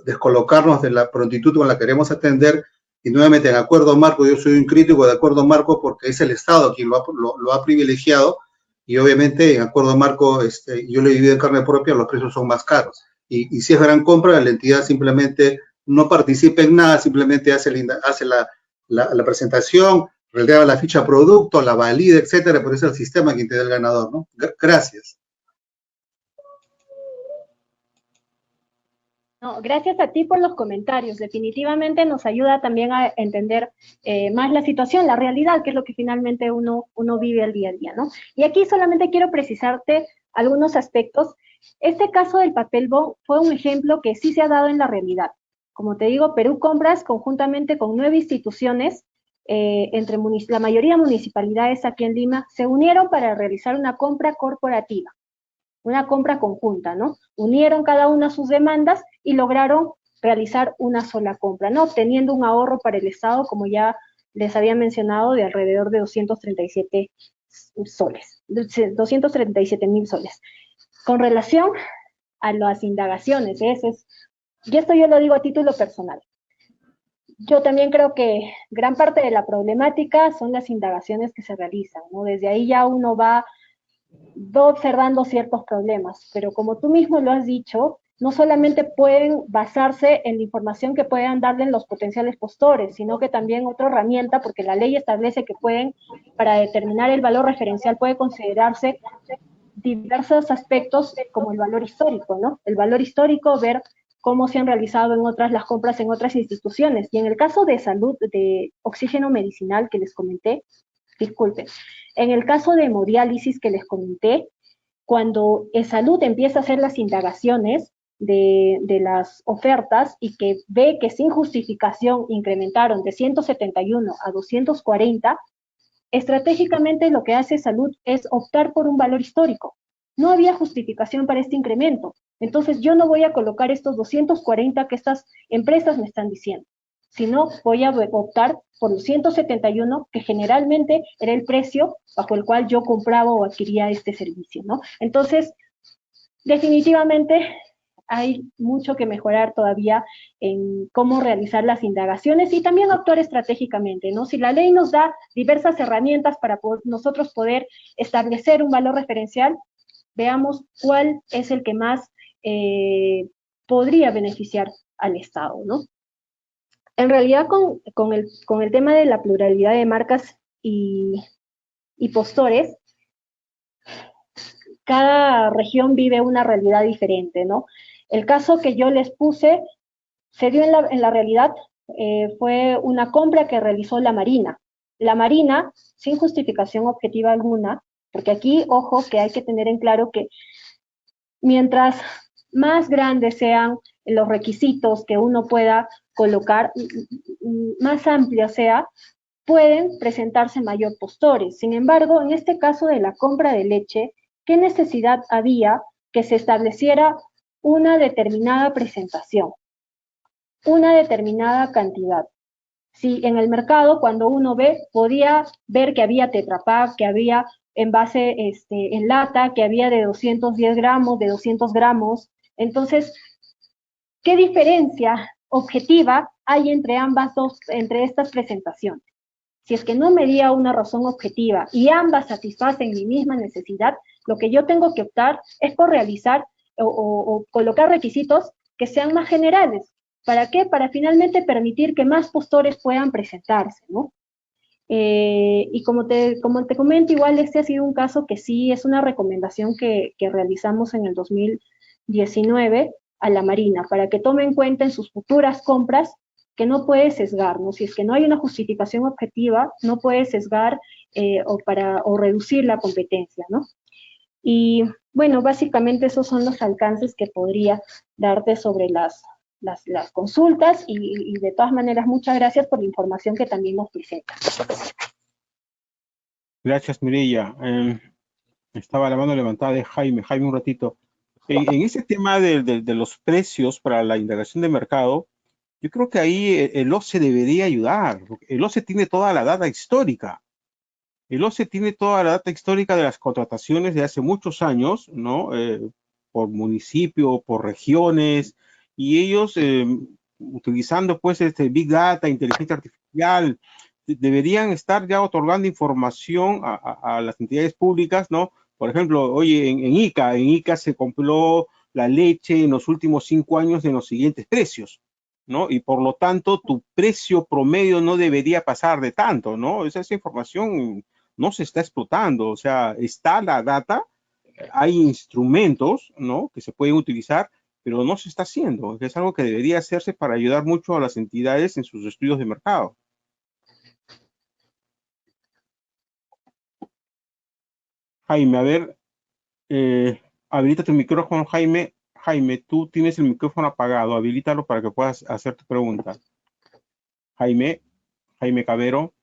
descolocarnos de la prontitud con la que queremos atender. Y nuevamente, en acuerdo marco, yo soy un crítico de acuerdo marco porque es el Estado quien lo ha privilegiado, y obviamente en acuerdo marco, yo lo he vivido en carne propia, los precios son más caros. Y si es gran compra, la entidad simplemente no participa en nada, simplemente hace la presentación, releva la ficha producto, la valida, etcétera, pero es el sistema quien te da el ganador, ¿no? Gracias. No, gracias a ti por los comentarios. Definitivamente nos ayuda también a entender más la situación, la realidad, que es lo que finalmente uno vive al día a día, ¿no? Y aquí solamente quiero precisarte algunos aspectos. Este caso del papel bond fue un ejemplo que sí se ha dado en la realidad. Como te digo, Perú Compras, conjuntamente con 9 instituciones, entre la mayoría de municipalidades aquí en Lima, se unieron para realizar una compra corporativa, una compra conjunta, ¿no? Unieron cada una sus demandas y lograron realizar una sola compra, ¿no? Obteniendo un ahorro para el Estado, como ya les había mencionado, de alrededor de 237 soles, 237.000 soles. Con relación a las indagaciones, y esto yo lo digo a título personal, yo también creo que gran parte de la problemática son las indagaciones que se realizan, ¿no? Desde ahí ya uno va observando ciertos problemas, pero como tú mismo lo has dicho, no solamente pueden basarse en la información que puedan darle los potenciales postores, sino que también otra herramienta, porque la ley establece que pueden, para determinar el valor referencial, puede considerarse diversos aspectos como el valor histórico, ¿no? El valor histórico, ver cómo se han realizado en otras las compras en otras instituciones. Y en el caso de salud, de oxígeno medicinal que les comenté, disculpen, en el caso de hemodiálisis que les comenté, cuando Salud empieza a hacer las indagaciones de las ofertas y que ve que sin justificación incrementaron de 171 a 240, estratégicamente lo que hace Salud es optar por un valor histórico. No había justificación para este incremento. Entonces yo no voy a colocar estos 240 que estas empresas me están diciendo, sino voy a optar por los 171, que generalmente era el precio bajo el cual yo compraba o adquiría este servicio, ¿no? Entonces, definitivamente hay mucho que mejorar todavía en cómo realizar las indagaciones y también actuar estratégicamente, ¿no? Si la ley nos da diversas herramientas para nosotros poder establecer un valor referencial, veamos cuál es el que más podría beneficiar al Estado, ¿no? En realidad, con el tema de la pluralidad de marcas y postores, cada región vive una realidad diferente, ¿no? El caso que yo les puse se dio en la realidad, fue una compra que realizó la Marina. La Marina, sin justificación objetiva alguna, porque aquí, ojo, que hay que tener en claro que mientras más grandes sean los requisitos que uno pueda colocar, más amplia sea, pueden presentarse mayor postores. Sin embargo, en este caso de la compra de leche, ¿qué necesidad había que se estableciera una determinada presentación, una determinada cantidad? Si en el mercado, cuando uno ve, podía ver que había Tetra Pak, que había envase en lata, que había de 210 gramos, de 200 gramos. Entonces, ¿qué diferencia objetiva hay entre entre estas presentaciones? Si es que no me di una razón objetiva y ambas satisfacen mi misma necesidad, lo que yo tengo que optar es por realizar o colocar requisitos que sean más generales. ¿Para qué? Para finalmente permitir que más postores puedan presentarse, ¿no? Y como te comento, igual este ha sido un caso que sí es una recomendación que realizamos en el 2019 a la Marina, para que tome en cuenta en sus futuras compras que no puede sesgar, ¿no? Si es que no hay una justificación objetiva, no puede sesgar o reducir la competencia, ¿no? Y bueno, básicamente esos son los alcances que podría darte sobre las consultas y de todas maneras muchas gracias por la información que también nos presenta. Gracias, Mireya. Estaba la mano levantada de Jaime. Jaime, un ratito. En ese tema de los precios para la indagación de mercado, yo creo que ahí el OCE debería ayudar. El OCE tiene toda la data histórica. El OCE tiene toda la data histórica de las contrataciones de hace muchos años, ¿no? Por municipio, por regiones, y ellos, utilizando pues Big Data, inteligencia artificial, deberían estar ya otorgando información a las entidades públicas, ¿no? Por ejemplo, oye, en ICA se compró la leche en los últimos 5 años en los siguientes precios, ¿no? Y por lo tanto, tu precio promedio no debería pasar de tanto, ¿no? Esa información no se está explotando, o sea, está la data, hay instrumentos, ¿no? Que se pueden utilizar, pero no se está haciendo, que es algo que debería hacerse para ayudar mucho a las entidades en sus estudios de mercado. Jaime, a ver, habilita tu micrófono, Jaime. Jaime, tú tienes el micrófono apagado, habilítalo para que puedas hacer tu pregunta. Jaime, Jaime Cabero.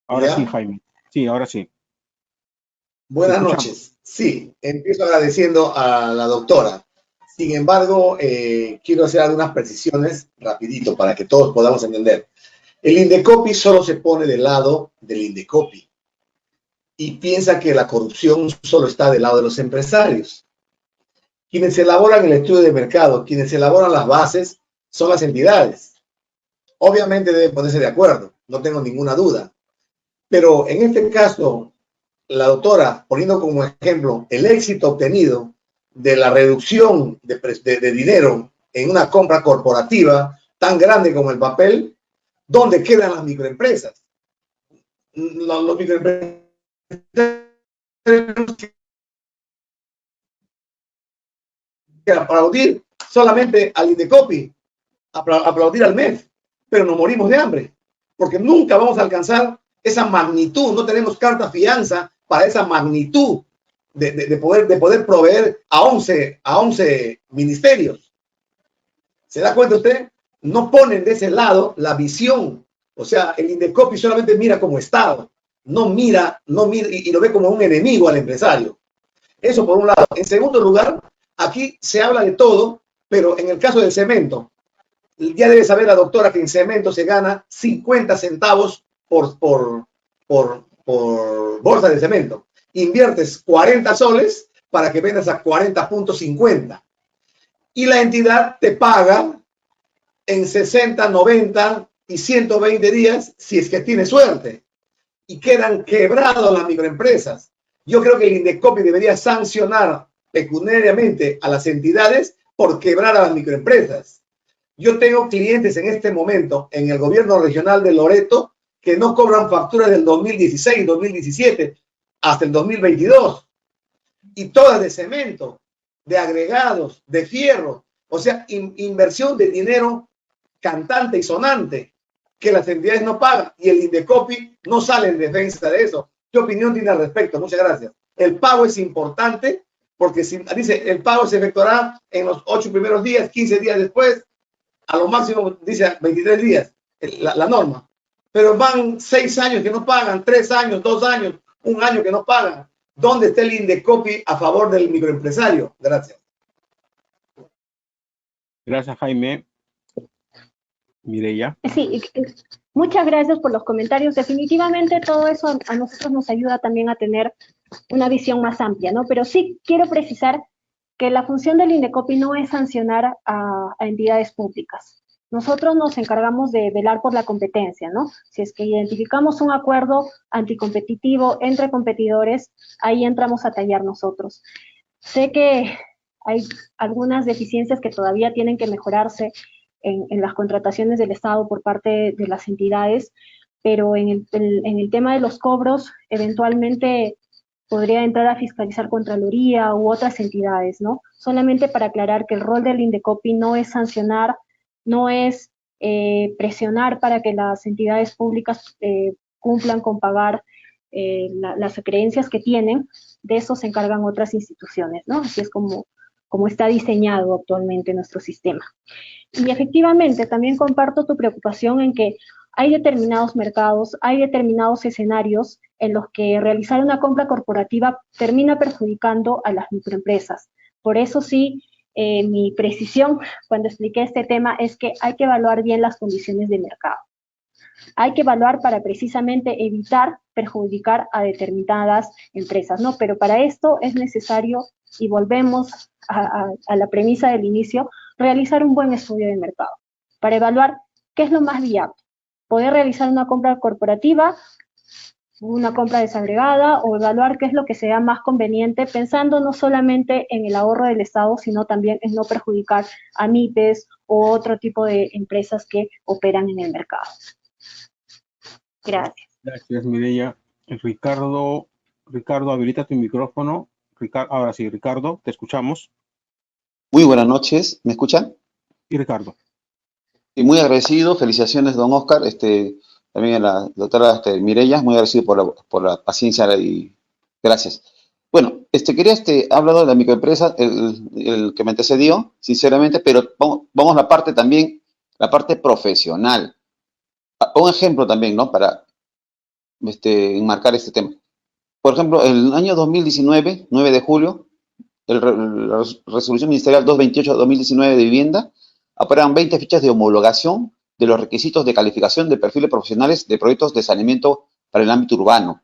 Ahora ¿Ya? sí, Jaime. Sí, ahora sí. Buenas noches. Sí, empiezo agradeciendo a la doctora. Sin embargo, quiero hacer algunas precisiones rapidito para que todos podamos entender. El Indecopi solo se pone del lado del Indecopi y piensa que la corrupción solo está del lado de los empresarios. Quienes elaboran el estudio de mercado, quienes elaboran las bases, son las entidades. Obviamente deben ponerse de acuerdo, no tengo ninguna duda. Pero en este caso, la doctora, poniendo como ejemplo el éxito obtenido de la reducción de dinero en una compra corporativa tan grande como el papel, ¿dónde quedan las microempresas? Los microempresarios que aplaudir solamente al Indecopi, aplaudir al MEF, pero nos morimos de hambre, porque nunca vamos a alcanzar esa magnitud, no tenemos carta fianza para esa magnitud de poder proveer a 11 ministerios. ¿Se da cuenta usted? No ponen de ese lado la visión. O sea, el Indecopi solamente mira como Estado, no mira y lo ve como un enemigo al empresario. Eso por un lado. En segundo lugar, aquí se habla de todo, pero en el caso del cemento, ya debe saber la doctora que en cemento se gana 50 centavos por bolsa de cemento. Inviertes 40 soles para que vendas a 40.50. Y la entidad te paga en 60, 90 y 120 días si es que tiene suerte. Y quedan quebradas las microempresas. Yo creo que el Indecopi debería sancionar pecuniariamente a las entidades por quebrar a las microempresas. Yo tengo clientes en este momento en el gobierno regional de Loreto que no cobran facturas del 2016, 2017 hasta el 2022. Y todas de cemento, de agregados, de fierro. O sea, inversión de dinero cantante y sonante que las entidades no pagan y el Indecopi no sale en defensa de eso. ¿Qué opinión tiene al respecto? Muchas gracias. El pago es importante porque dice el pago se efectuará en los 8 primeros días, 15 días después, a lo máximo dice 23 días, la norma. Pero van 6 años que no pagan, 3 años, 2 años, 1 año que no pagan. ¿Dónde está el Indecopi a favor del microempresario? Gracias. Gracias, Jaime. Mireya. Sí, muchas gracias por los comentarios. Definitivamente todo eso a nosotros nos ayuda también a tener una visión más amplia, ¿no? Pero sí quiero precisar que la función del Indecopi no es sancionar a entidades públicas. Nosotros nos encargamos de velar por la competencia, ¿no? Si es que identificamos un acuerdo anticompetitivo entre competidores, ahí entramos a tallar nosotros. Sé que hay algunas deficiencias que todavía tienen que mejorarse en las contrataciones del Estado por parte de las entidades, pero en el tema de los cobros, eventualmente podría entrar a fiscalizar Contraloría u otras entidades, ¿no? Solamente para aclarar que el rol del Indecopi no es sancionar, no es presionar para que las entidades públicas cumplan con pagar las creencias que tienen. De eso se encargan otras instituciones, ¿no? Así es como está diseñado actualmente nuestro sistema. Y efectivamente, también comparto tu preocupación en que hay determinados mercados, hay determinados escenarios en los que realizar una compra corporativa termina perjudicando a las microempresas. Por eso sí, mi precisión cuando expliqué este tema es que hay que evaluar bien las condiciones de mercado. Hay que evaluar para precisamente evitar perjudicar a determinadas empresas, ¿no? Pero para esto es necesario, y volvemos a la premisa del inicio, realizar un buen estudio de mercado para evaluar qué es lo más viable. Poder realizar una compra corporativa, una compra desagregada, o evaluar qué es lo que sea más conveniente, pensando no solamente en el ahorro del Estado, sino también en no perjudicar a MIPES o otro tipo de empresas que operan en el mercado. Gracias. Gracias, Mireya. Ricardo, habilita tu micrófono. Ahora sí, Ricardo, te escuchamos. Muy buenas noches, ¿me escuchan? Y Ricardo. Y muy agradecido, felicitaciones, don Oscar, también a la doctora Mireya, muy agradecido por la paciencia y gracias. Bueno, quería, ha hablado de la microempresa, el que me antecedió, sinceramente, pero vamos a la parte también, la parte profesional. Un ejemplo también, ¿no? Para enmarcar este tema. Por ejemplo, el año 2019, 9 de julio, la resolución ministerial 228-2019 de vivienda, aprueban 20 fichas de homologación de los requisitos de calificación de perfiles profesionales de proyectos de saneamiento para el ámbito urbano,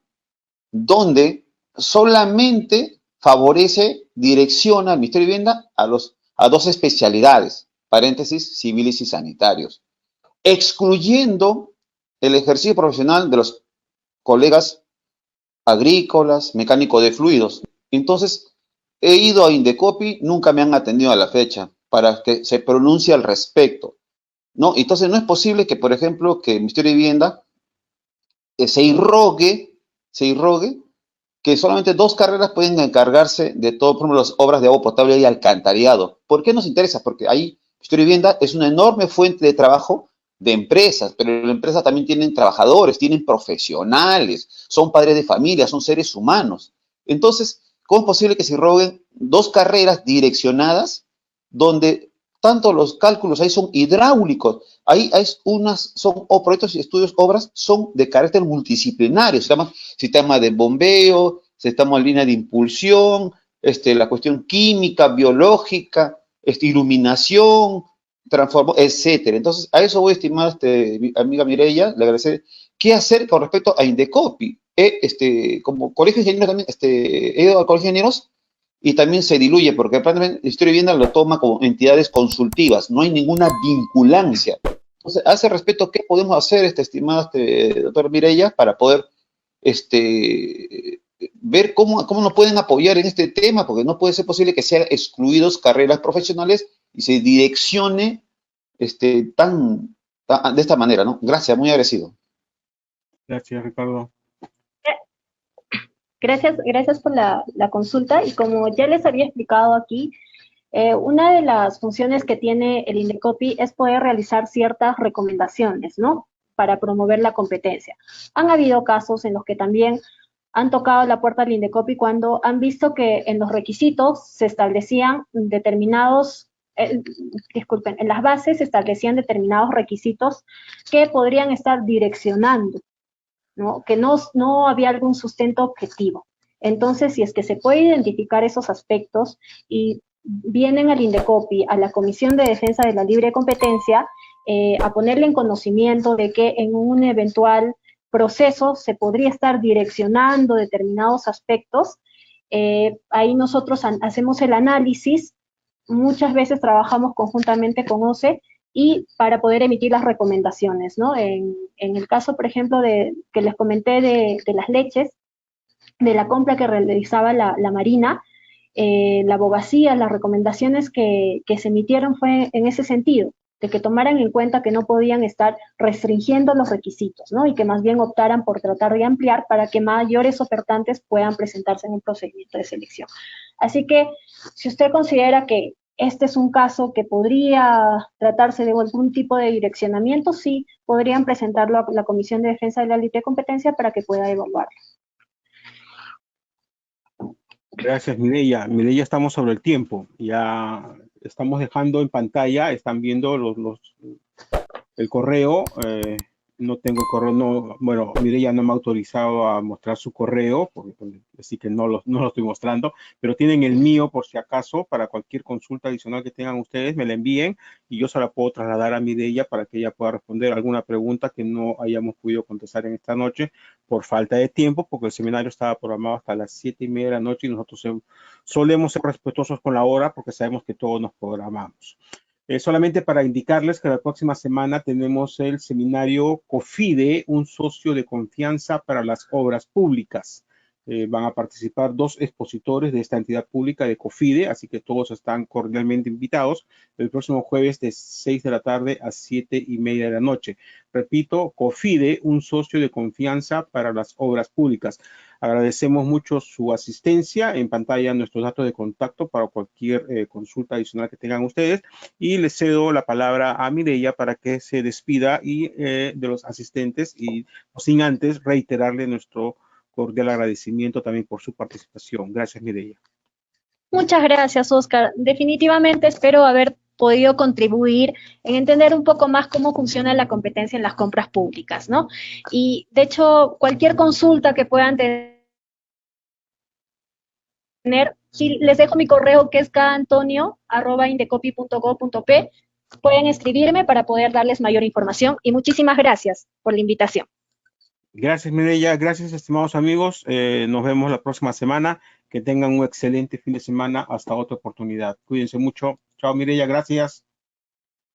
donde solamente favorece, direcciona al Ministerio de Vivienda a dos especialidades, paréntesis, civiles y sanitarios, excluyendo el ejercicio profesional de los colegas agrícolas, mecánico de fluidos. Entonces, he ido a Indecopi, nunca me han atendido a la fecha para que se pronuncie al respecto, ¿no? Entonces, no es posible que, por ejemplo, que el Ministerio de Vivienda se irrogue que solamente dos carreras pueden encargarse de todo, por ejemplo, las obras de agua potable y alcantarillado. ¿Por qué nos interesa? Porque ahí el Ministerio de Vivienda es una enorme fuente de trabajo de empresas, pero la empresa también tienen trabajadores, tienen profesionales, son padres de familia, son seres humanos. Entonces, ¿cómo es posible que se irroguen dos carreras direccionadas donde tanto los cálculos ahí son hidráulicos, ahí hay son proyectos y estudios, obras, son de carácter multidisciplinario, se llama sistema de bombeo, sistema de línea de impulsión, la cuestión química, biológica, iluminación, etcétera. Entonces, a eso voy a estimar, amiga Mireya, le agradecer. ¿Qué hacer con respecto a Indecopi? Como colegio de ingenieros también, he ido al colegio de ingenieros y también se diluye, porque prácticamente el Ministerio de Vivienda lo toma como entidades consultivas, no hay ninguna vinculancia. Entonces, a ese respecto, ¿qué podemos hacer, estimada doctora Mireya, para poder ver cómo nos pueden apoyar en este tema? Porque no puede ser posible que sean excluidos carreras profesionales y se direccione de esta manera, ¿no? Gracias, muy agradecido. Gracias, Ricardo. Gracias por la consulta y como ya les había explicado aquí, una de las funciones que tiene el Indecopi es poder realizar ciertas recomendaciones, ¿no? Para promover la competencia. Han habido casos en los que también han tocado la puerta del Indecopi cuando han visto que en los requisitos se establecían determinados, disculpen, en las bases se establecían determinados requisitos que podrían estar direccionando, ¿no? Que no había algún sustento objetivo. Entonces, si es que se puede identificar esos aspectos y vienen al Indecopi, a la Comisión de Defensa de la Libre Competencia, a ponerle en conocimiento de que en un eventual proceso se podría estar direccionando determinados aspectos, ahí nosotros hacemos el análisis, muchas veces trabajamos conjuntamente con OCE y para poder emitir las recomendaciones, ¿no? En el caso, por ejemplo, que les comenté de las leches, de la compra que realizaba la Marina, la abogacía, las recomendaciones que se emitieron fue en ese sentido, de que tomaran en cuenta que no podían estar restringiendo los requisitos, ¿no? Y que más bien optaran por tratar de ampliar para que mayores ofertantes puedan presentarse en un procedimiento de selección. Así que, si usted considera que este es un caso que podría tratarse de algún tipo de direccionamiento, sí, podrían presentarlo a la Comisión de Defensa de la Libre Competencia para que pueda evaluarlo. Gracias, Mireya. Mireya, estamos sobre el tiempo. Ya estamos dejando en pantalla, están viendo el correo. No tengo el correo, no, bueno, Mireya no me ha autorizado a mostrar su correo, así que no lo estoy mostrando, pero tienen el mío por si acaso, para cualquier consulta adicional que tengan ustedes, me la envíen y yo se la puedo trasladar a Mireya para que ella pueda responder alguna pregunta que no hayamos podido contestar en esta noche por falta de tiempo, porque el seminario estaba programado hasta las 7:30 de la noche y nosotros solemos ser respetuosos con la hora porque sabemos que todos nos programamos. Solamente para indicarles que la próxima semana tenemos el seminario COFIDE, un socio de confianza para las obras públicas. Van a participar 2 expositores de esta entidad pública de COFIDE, así que todos están cordialmente invitados el próximo jueves de 6 de la tarde a 7:30 de la noche. Repito, COFIDE, un socio de confianza para las obras públicas. Agradecemos mucho su asistencia. En pantalla nuestros datos de contacto para cualquier consulta adicional que tengan ustedes. Y les cedo la palabra a Mireya para que se despida de los asistentes y sin antes reiterarle nuestro cordial agradecimiento también por su participación. Gracias, Mireya. Muchas gracias, Oscar. Definitivamente espero haber podido contribuir en entender un poco más cómo funciona la competencia en las compras públicas, ¿no? Y, de hecho, cualquier consulta que puedan tener, sí, les dejo mi correo que es kantonio@indecopy.go.p. Pueden escribirme para poder darles mayor información y muchísimas gracias por la invitación. Gracias, Mireya. Gracias, estimados amigos. Nos vemos la próxima semana. Que tengan un excelente fin de semana. Hasta otra oportunidad. Cuídense mucho. Chao, Mireya. Gracias.